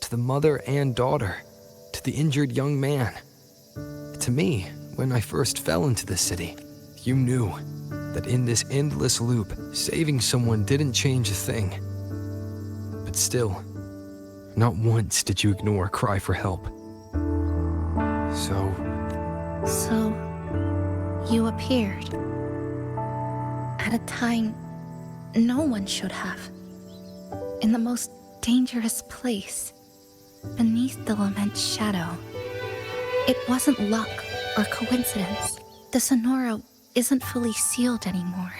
To the mother and daughter, to the injured young man. To me, when I first fell into this city, you knew that in this endless loop, saving someone didn't change a thing. But still, not once did you ignore a cry for help. So you appeared at a time no one should have, in the most dangerous place. Beneath the lament's shadow. It wasn't luck or coincidence. The Sonoro isn't fully sealed anymore.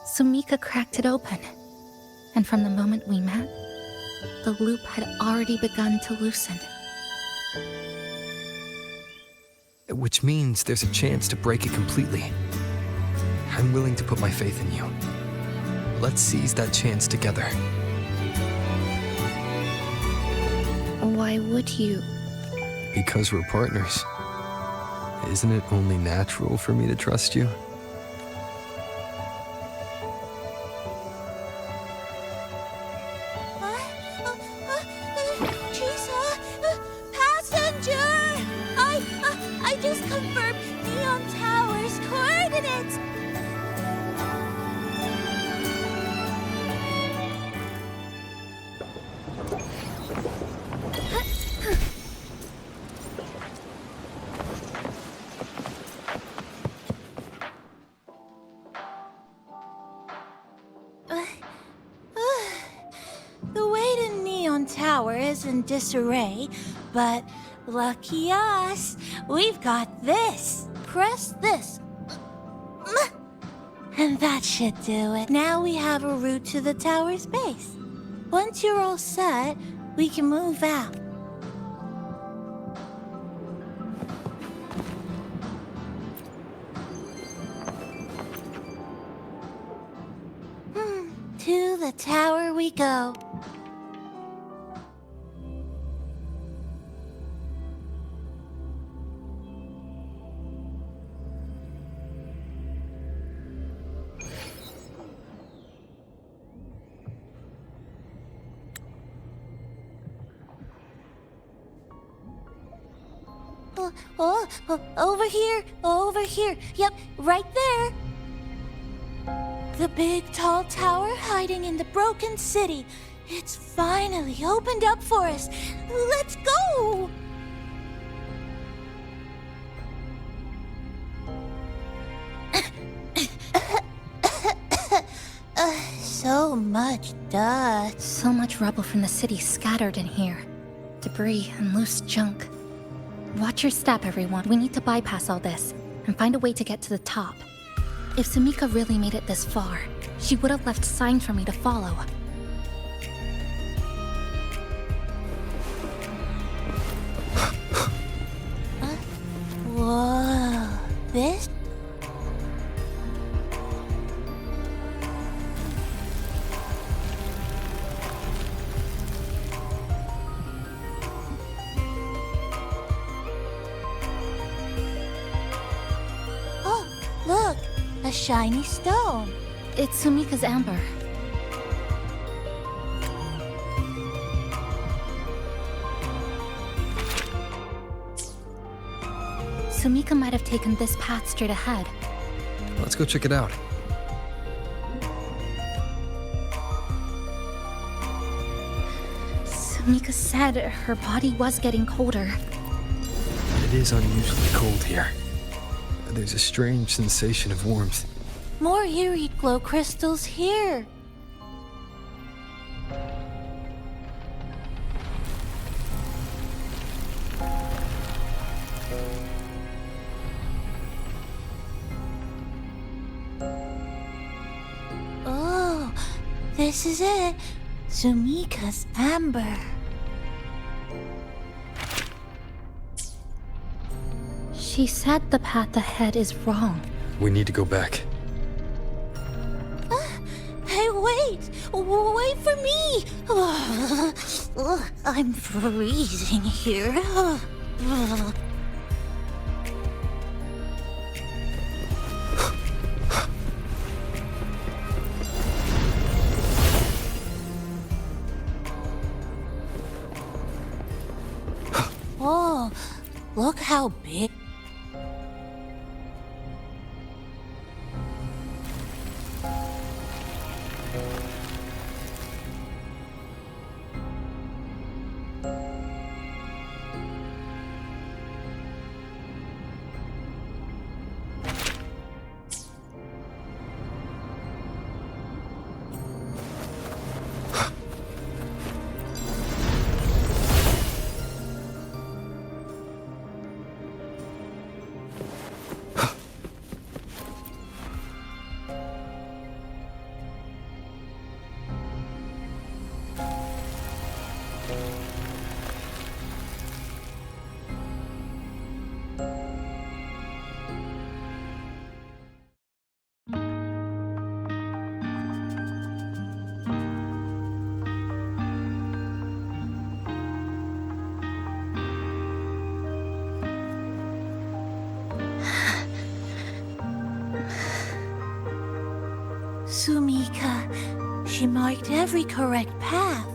Sumika cracked it open, and from the moment we met, the loop had already begun to loosen. which means there's a chance to break it completely. I'm willing to put my faith in you. Let's seize that chance together. Why would you? Because we're partners. Isn't it only natural for me to trust you? Passenger! I just confirmed Neon Tower's coordinates! coordinates! The way to Neon Tower is in disarray, but lucky us, we've got this. Press this. And that should do it. Now we have a route to the tower's base. Once you're all set, we can move out. To the tower we go. Over here. Yep, right there. The big tall tower hiding in the broken city. It's finally opened up for us. Let's go! So much dust. So much rubble from the city scattered in here. Debris and loose junk. Watch your step, everyone. We need to bypass all this and find a way to get to the top. If Sumika really made it this far, she would have left signs for me to follow. Whoa, this? Oh, look, a shiny stone. It's Sumika's amber. Sumika might have taken this path straight ahead. Let's go check it out. Sumika said her body was getting colder. It is unusually cold here. There's a strange sensation of warmth. More eerie glow crystals here. Oh, this is it. Sumika's amber. She said the path ahead is wrong. We need to go back. Hey, wait! Wait for me! I'm freezing here. Oh, look how big. Sumika, she marked every correct path.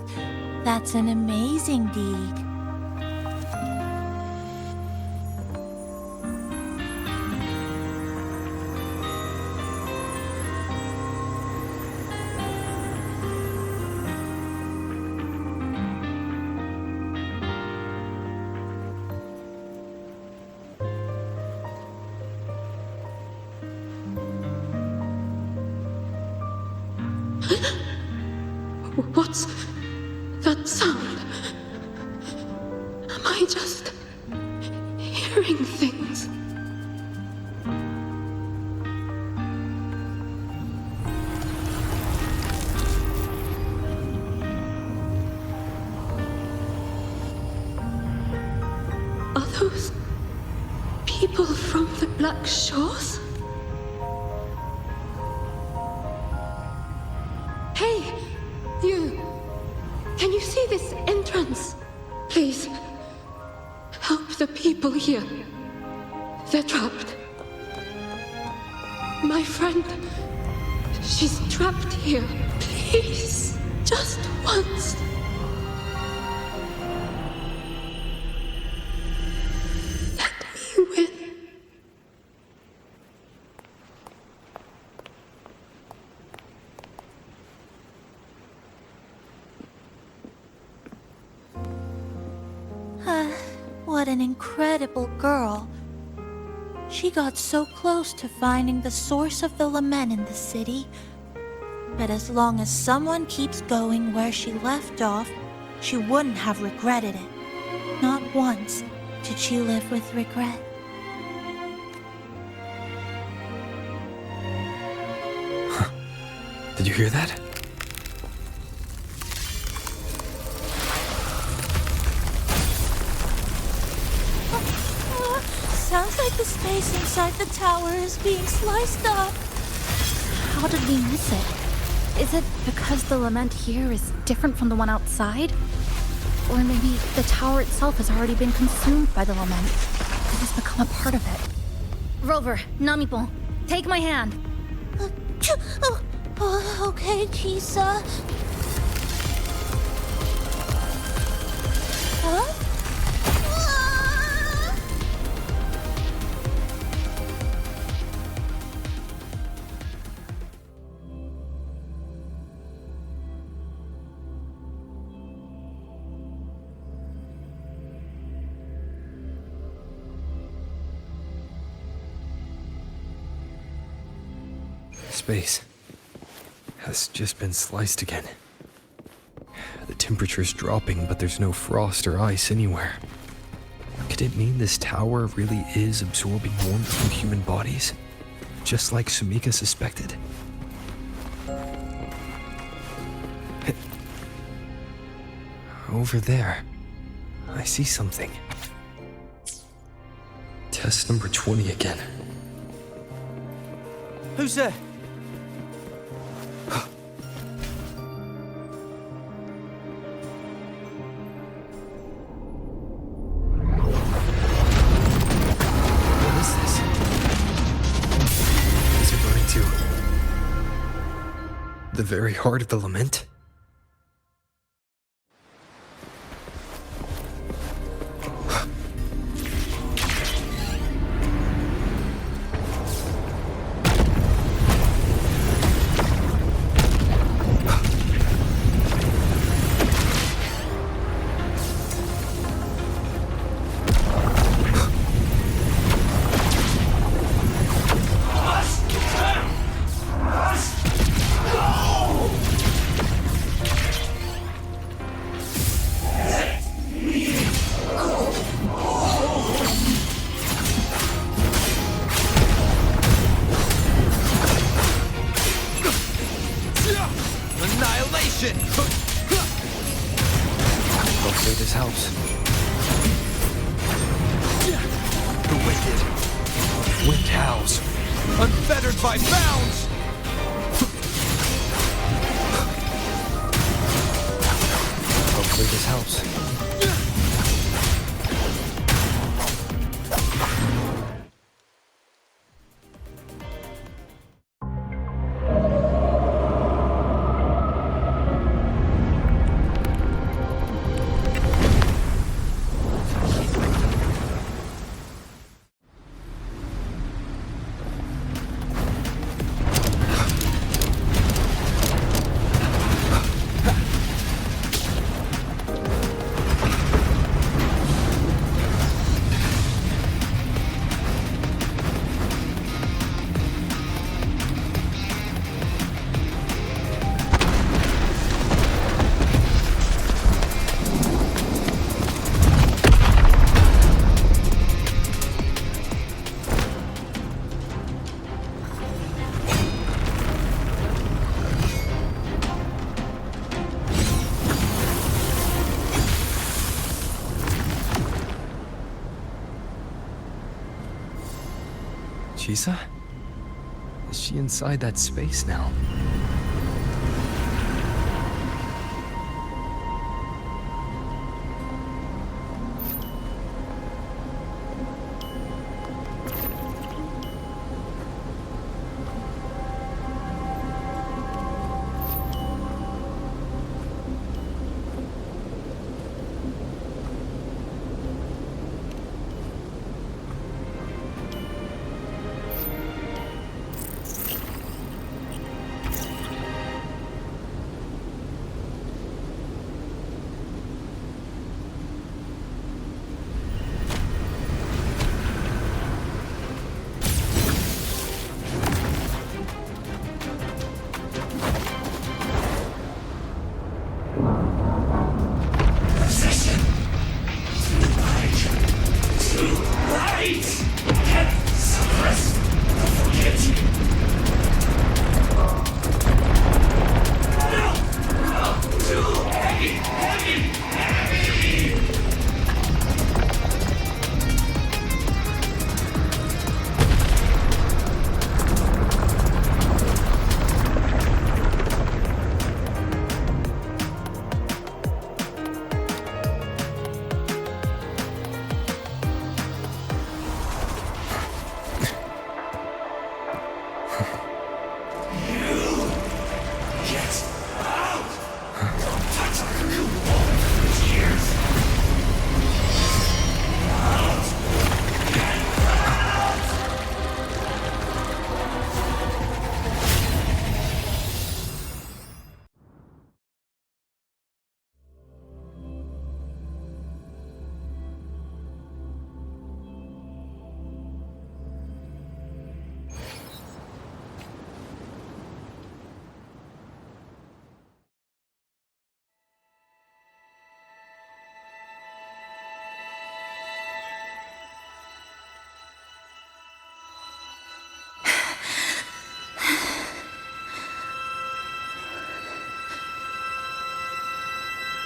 That's an amazing deed. What's that sound? Am I just hearing things? Are those people from the Black Shores? Hey, you! Can you see this entrance? Please, help the people here. They're trapped. My friend, she's trapped here. Please, just once. Let me win. What an incredible girl. She got so close to finding the source of the lament in the city. But as long as someone keeps going where she left off, she wouldn't have regretted it. Not once did she live with regret. Did you hear that? Sounds like the space inside the tower is being sliced up. How did we miss it? Is it because the lament here is different from the one outside? Or maybe the tower itself has already been consumed by the lament. It has become a part of it. Rover, Namipon, take my hand. Okay, Chisa. Huh? Space has just been sliced again. The temperature's dropping, but there's no frost or ice anywhere. Could it mean this tower really is absorbing warmth from human bodies? Just like Sumika suspected? Over there, I see something. Test number 20 again. Who's there? What is this? Is it running to the very heart of the lament? Annihilation! Hopefully this helps. The wicked. Wind howls. Unfettered by bounds! Hopefully this helps. Chisa? Is she inside that space now?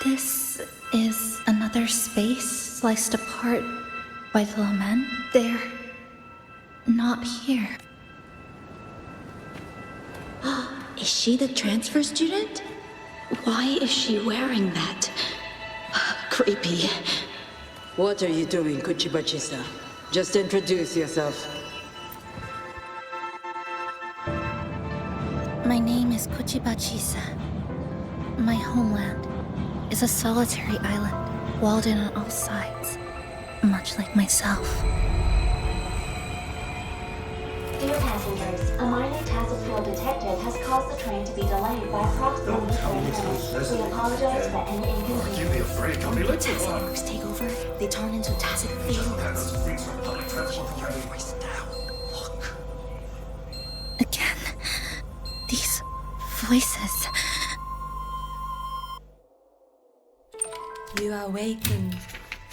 This is another space sliced apart by the lament. They're not here. Is she the transfer student? Why is she wearing that? Creepy. What are you doing, Kuchibachi-san? Just introduce yourself. My name is Kuchibachi-sa. My homeland is a solitary island, walled in on all sides, much like myself. Dear passengers, a minor task field detected has caused the train to be delayed by approximately 30 minutes. We apologize for any inconvenience. Give me a break, I'm When taxi networks take over, they turn into tacit fields. Again, these voices. You are awakened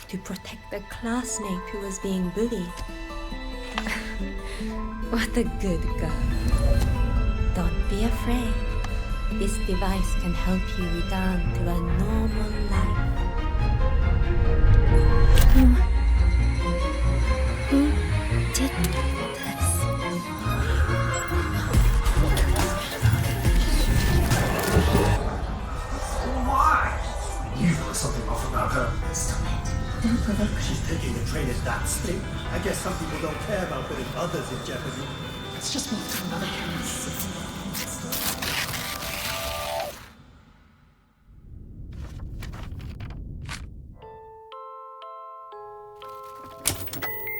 to protect the classmate who was being bullied. What a good girl. Don't be afraid. This device can help you return to a normal life. Who did this? Why? You know something off about her. Stop it. Don't provoke her. She's taking the train at that speed. I guess some people don't care about putting others in jeopardy. Let's just move to another campus.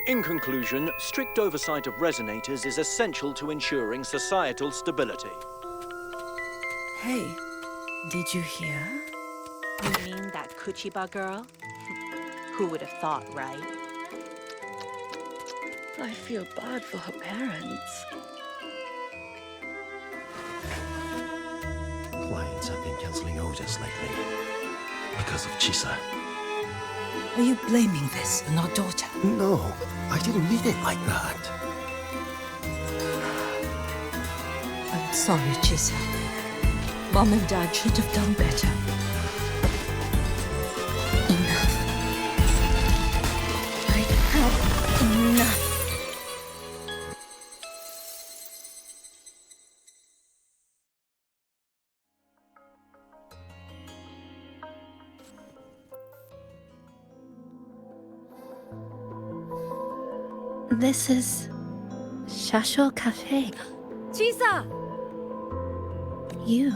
In conclusion, strict oversight of resonators is essential to ensuring societal stability. Hey, did you hear? You mean that Kuchiba girl? Who would have thought, right? I feel bad for her parents. Clients have been canceling orders lately because of Chisa. Are you blaming this on our daughter? No, I didn't mean it like that. I'm sorry, Chisa. Mom and Dad should have done better. Enough. I had enough. This is Shasho Cafe. Chisa! You.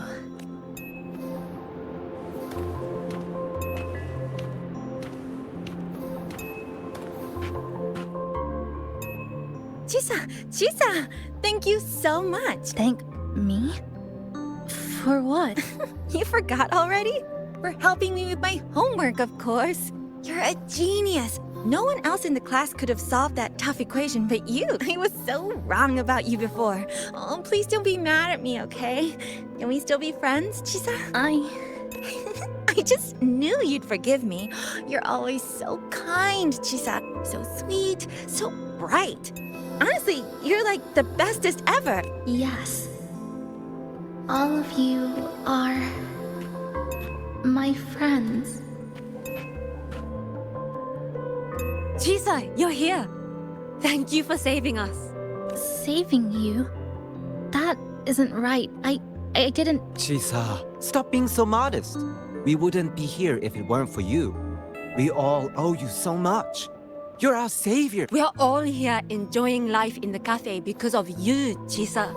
Chisa! Thank you so much. Thank me? For what? You forgot already? For helping me with my homework, of course. You're a genius. No one else in the class could have solved that tough equation but you. I was so wrong about you before. Oh, please don't be mad at me, okay? Can we still be friends, Chisa? I just knew you'd forgive me. You're always so kind, Chisa. So sweet, so bright. Honestly, you're like the bestest ever. Yes. All of you are my friends. Chisa, you're here. Thank you for saving us. Saving you? That isn't right. I didn't... Chisa, stop being so modest. We wouldn't be here if it weren't for you. We all owe you so much. You're our savior. We are all here enjoying life in the cafe because of you, Chisa.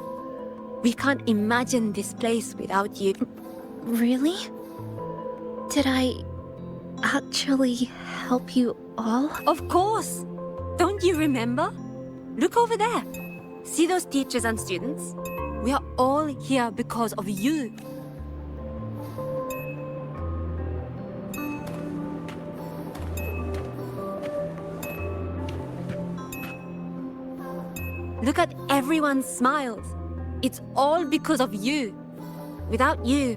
We can't imagine this place without you. Really? Did I actually help you all? Of course! Don't you remember? Look over there. See those teachers and students? We are all here because of you. Look at everyone's smiles. It's all because of you. Without you,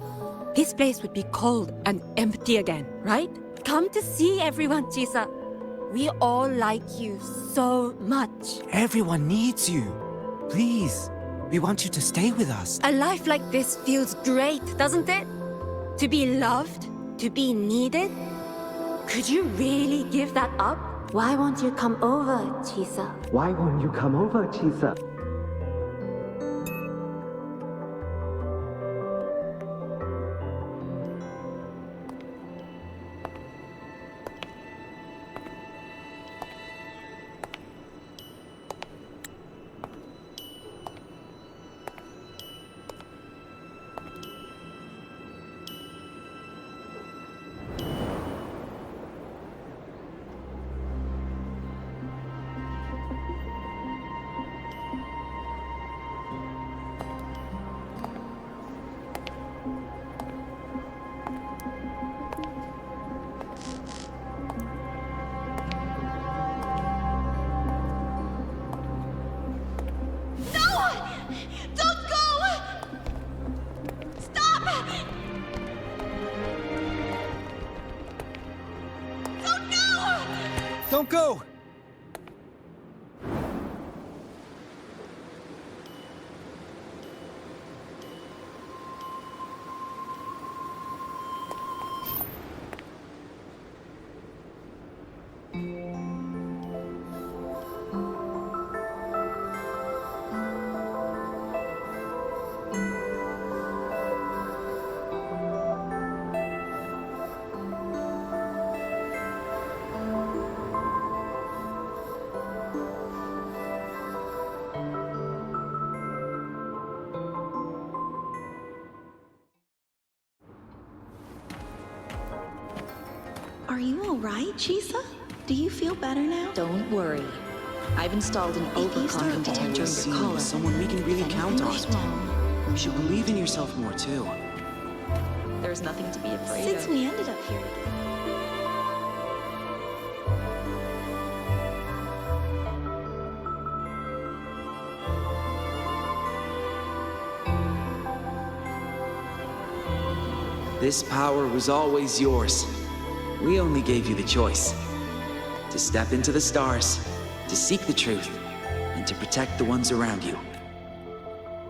this place would be cold and empty again, right? Come to see everyone, Chisa. We all like you so much. Everyone needs you. Please, we want you to stay with us. A life like this feels great, doesn't it? To be loved, to be needed. Could you really give that up? Why won't you come over, Chisa? Why won't you come over, Chisa? Don't go! Are you alright, Chisa? Do you feel better now? Don't worry. I've installed an overclocking detector in your collar. Someone we can really count on. You should believe in yourself more, too. There's nothing to be afraid Since of. we ended up here This power was always yours. We only gave you the choice. To step into the stars, to seek the truth, and to protect the ones around you.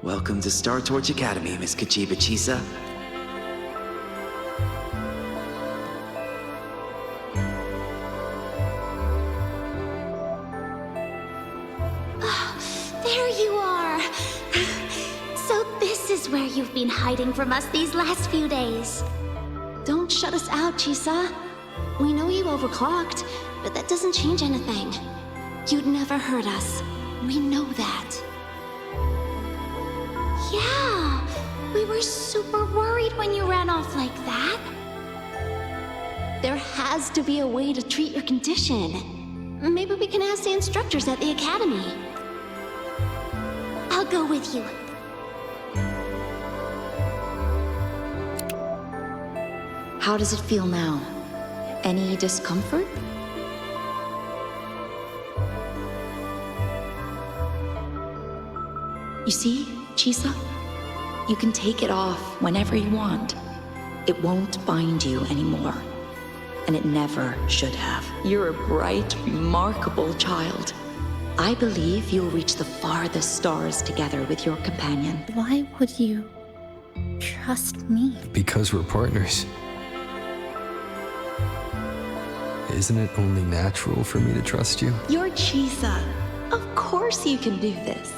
Welcome to Star Torch Academy, Miss Kachiba Chisa. There you are! So this is where you've been hiding from us these last few days. Don't shut us out, Chisa. We know you overclocked, but that doesn't change anything. You'd never hurt us. We know that. Yeah, we were super worried when you ran off like that. There has to be a way to treat your condition. Maybe we can ask the instructors at the academy. I'll go with you. How does it feel now? Any discomfort? You see, Chisa? You can take it off whenever you want. It won't bind you anymore. And it never should have. You're a bright, remarkable child. I believe you'll reach the farthest stars together with your companion. Why would you trust me? Because we're partners. Isn't it only natural for me to trust you? You're Chisa. Of course you can do this.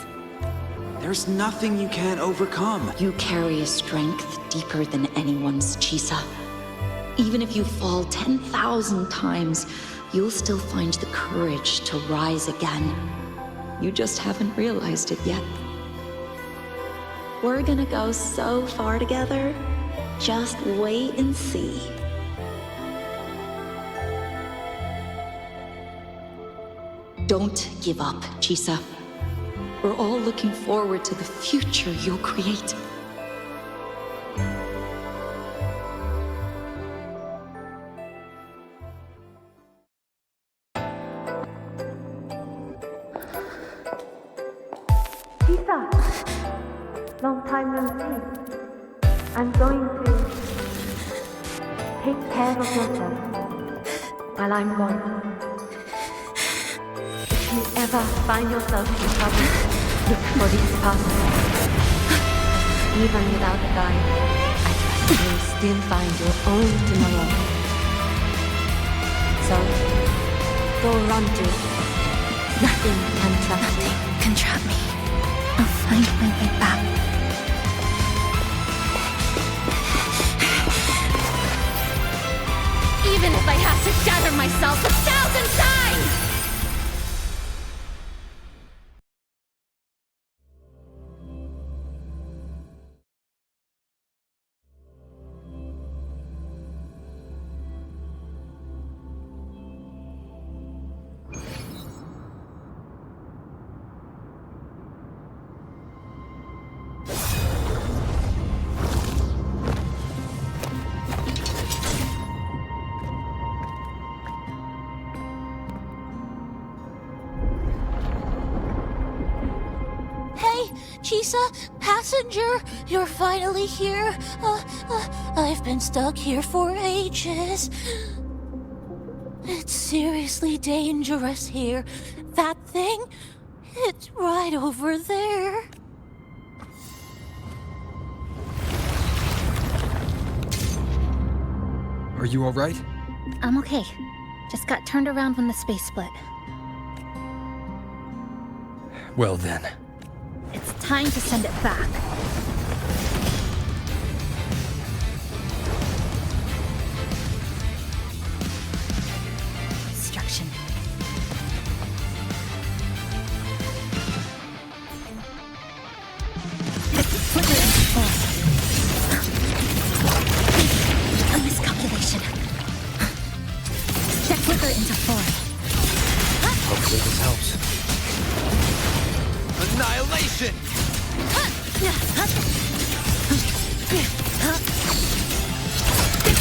There's nothing you can't overcome. You carry a strength deeper than anyone's, Chisa. Even if you fall 10,000 times, you'll still find the courage to rise again. You just haven't realized it yet. We're gonna go so far together. Just wait and see. Don't give up, Chisa. We're all looking forward to the future you'll create. Chisa! Long time no see. I'm going to take care of yourself while I'm gone. If you ever find yourself in trouble, look for these passes. Even without a guide, I trust you'll still find your own tomorrow. So, go run to it. Nothing can trap me. Nothing can trap me. I'll find my way back. Even if I have to shatter myself 1,000 times! Chisa, passenger, you're finally here. I've been stuck here for ages. It's seriously dangerous here. That thing, it's right over there. Are you all right? I'm okay. Just got turned around when the space split. Well then. It's time to send it back. Destruction. A miscalculation. Check flicker into 4. Hopefully this helps. Annihilation! Get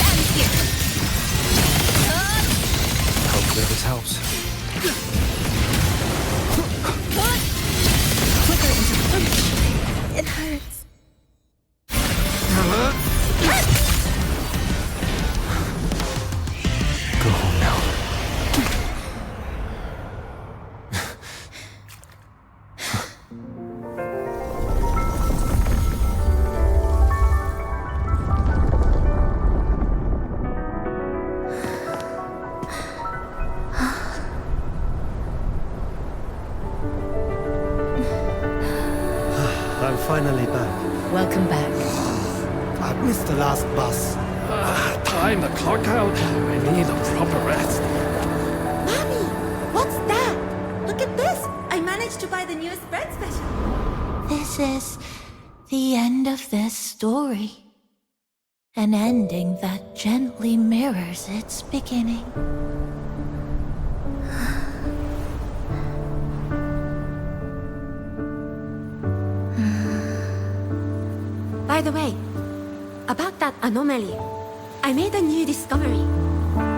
out of here! Hopefully this helps. Flicker into 3. It hurts. Go home now. I'm finally back. Welcome back. I missed the last bus. Time to clock out. I need a proper rest. Mommy, what's that? Look the newest bread special. This is the end of this story. An ending that gently mirrors its beginning. By the way, about that anomaly, I made a new discovery.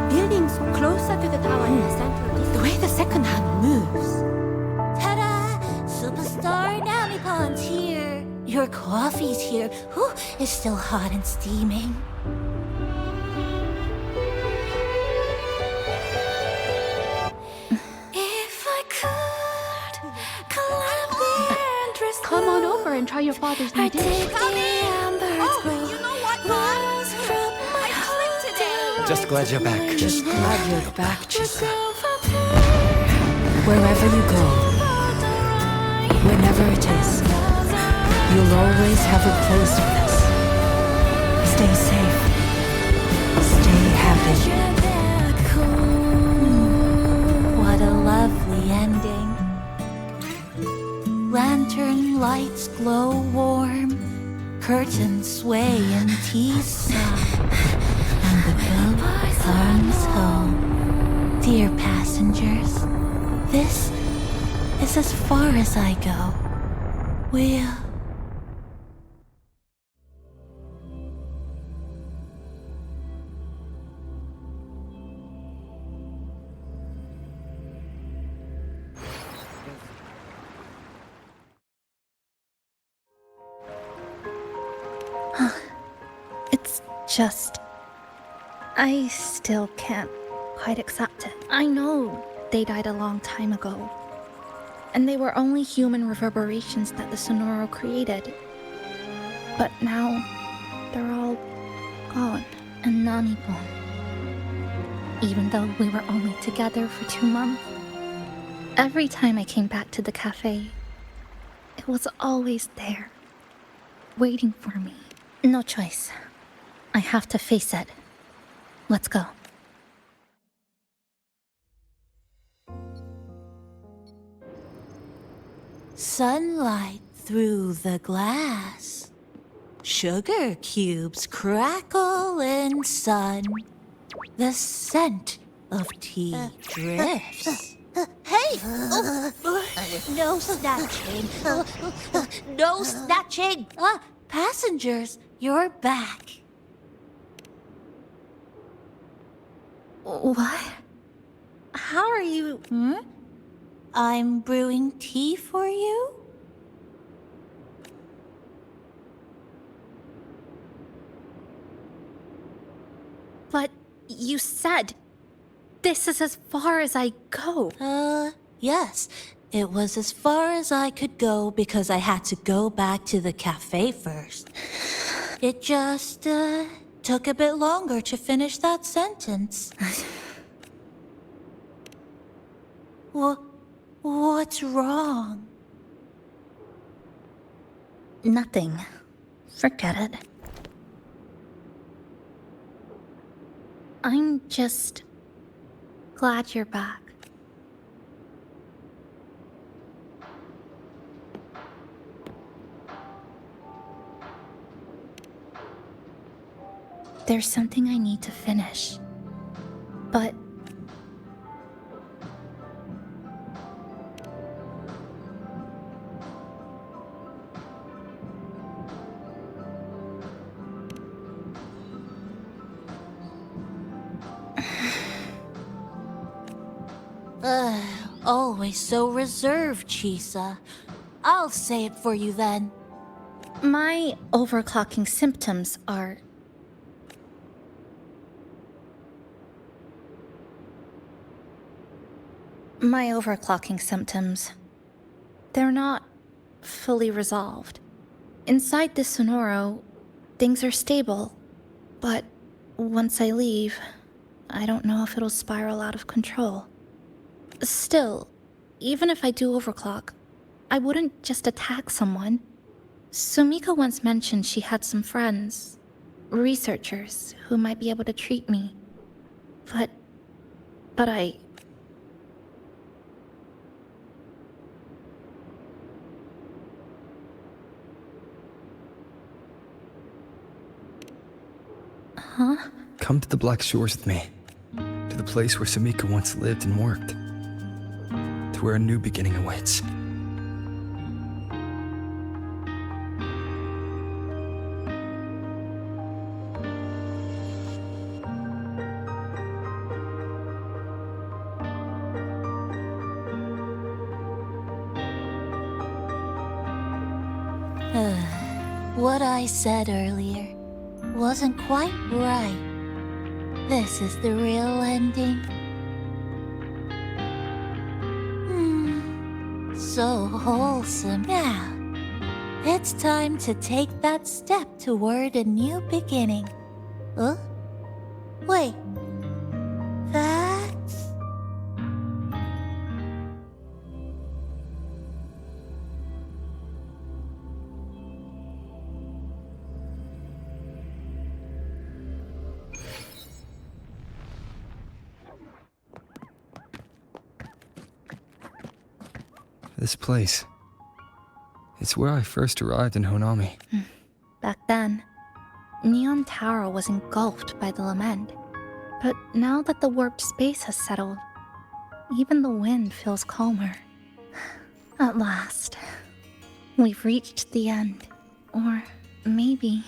Buildings closer to the tower in the center of the way the second hand moves. Ta-da! Superstar Honami's here. Your coffee's here. Ooh, it's still hot and steaming. If I could climb the entrance. Come on over and try your father's new dish. You know what, Mom? I clicked today. Just glad you're back. Just glad you're back, Chisa. Wherever you go, whenever it is, you'll always have a place with us. Stay safe. Stay happy. What a lovely ending. Lantern lights glow warm, curtains sway in Tisa, and the boat comes home. Dear passengers, this is as far as I go. We'll... It's just... I still can't quite accept it. I know they died a long time ago, and they were only human reverberations that the Sonoro created. But now, they're all gone and Nani-born. Even though we were only together for 2 months. Every time I came back to the cafe, it was always there, waiting for me. No choice. I have to face it. Let's go. Sunlight through the glass. Sugar cubes crackle in sun. The scent of tea drifts. Hey! No snatching. No snatching. Passengers, you're back. What? How are you? I'm brewing tea for you? But you said this is as far as I go. Yes. It was as far as I could go because I had to go back to the cafe first. It just, took a bit longer to finish that sentence. What's wrong? Nothing. Forget it. I'm just glad you're back. There's something I need to finish, but always so reserved, Chisa. I'll say it for you then. my overclocking symptoms are... My overclocking symptoms, they're not fully resolved. Inside this Sonoro, things are stable, but once I leave, I don't know if it'll spiral out of control. Still, even if I do overclock, I wouldn't just attack someone. Sumika once mentioned she had some friends, researchers, who might be able to treat me. But Huh? Come to the Black Shores with me. To the place where Samika once lived and worked. To where a new beginning awaits. What I said earlier wasn't quite right. This is the real ending. So wholesome. Now, it's time to take that step toward a new beginning. Huh? Wait. That's... This place. It's where I first arrived in Honami. Back then, Neon Tower was engulfed by the lament. But now that the warped space has settled, even the wind feels calmer. At last, we've reached the end. Or maybe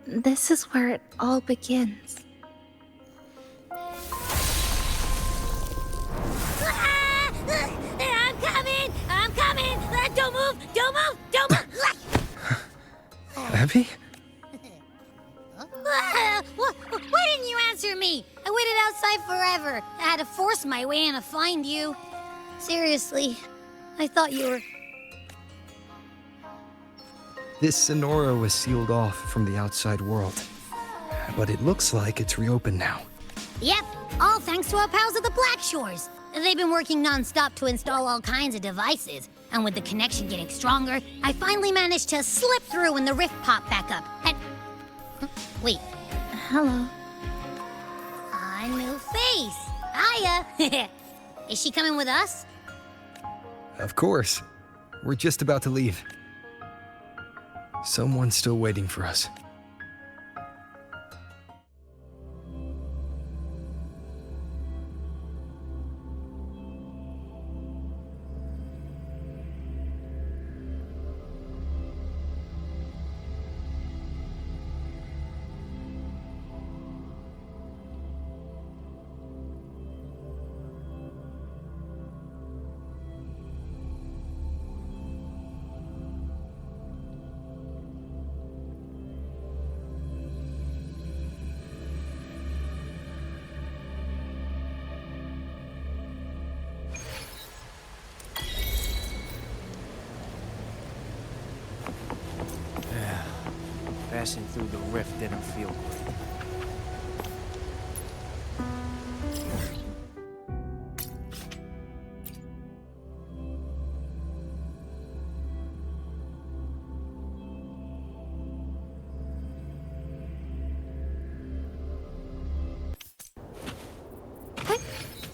this is where it all begins. I'm coming! Don't move! Don't move! Don't move! Abby? Why didn't you answer me? I waited outside forever. I had to force my way in to find you. Seriously, I thought you were... This Sonora was sealed off from the outside world. But it looks like it's reopened now. Yep, all thanks to our pals at the Black Shores. They've been working non-stop to install all kinds of devices. And with the connection getting stronger, I finally managed to slip through when the rift popped back up. And... Wait. Hello. A new face. Hiya. Is she coming with us? Of course. We're just about to leave. Someone's still waiting for us. Passing through the rift didn't feel great.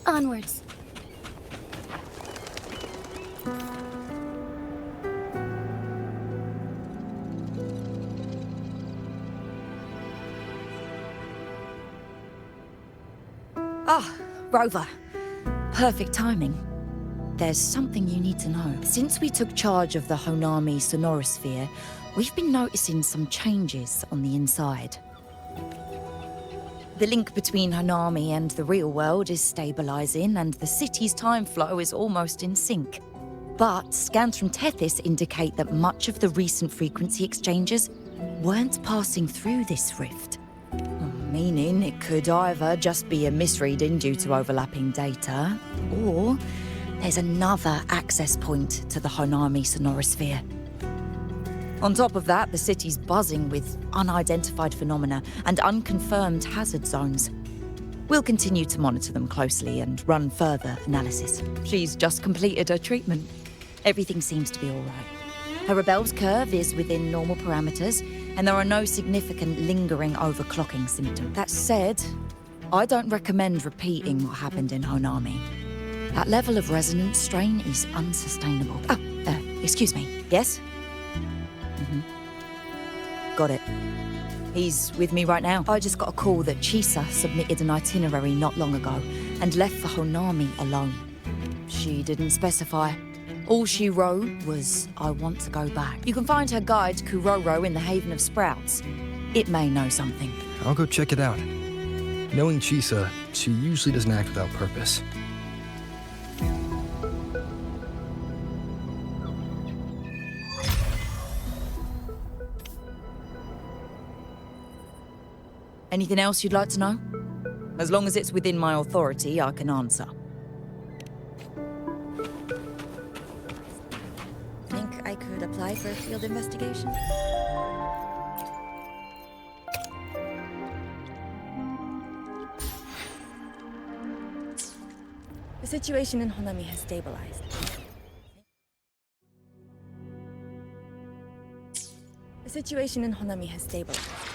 Onwards. Ah, Rover. Perfect timing. There's something you need to know. Since we took charge of the Honami Sonorosphere, we've been noticing some changes on the inside. The link between Honami and the real world is stabilizing, and the city's time flow is almost in sync. But scans from Tethys indicate that much of the recent frequency exchanges weren't passing through this rift. Meaning it could either just be a misreading due to overlapping data, or there's another access point to the Honami Sonorosphere. On top of that, the city's buzzing with unidentified phenomena and unconfirmed hazard zones. We'll continue to monitor them closely and run further analysis. She's just completed her treatment. Everything seems to be all right. Her rebel's curve is within normal parameters, and there are no significant lingering overclocking symptoms. That said, I don't recommend repeating what happened in Honami. That level of resonance strain is unsustainable. Excuse me. Yes? Got it. He's with me right now. I just got a call that Chisa submitted an itinerary not long ago and left for Honami alone. She didn't specify. All she wrote was, I want to go back. You can find her guide, Kuroro, in the Haven of Sprouts. It may know something. I'll go check it out. Knowing Chisa, she usually doesn't act without purpose. Anything else you'd like to know? As long as it's within my authority, I can answer. Think I could apply for a field investigation? The situation in Honami has stabilized. The situation in Honami has stabilized.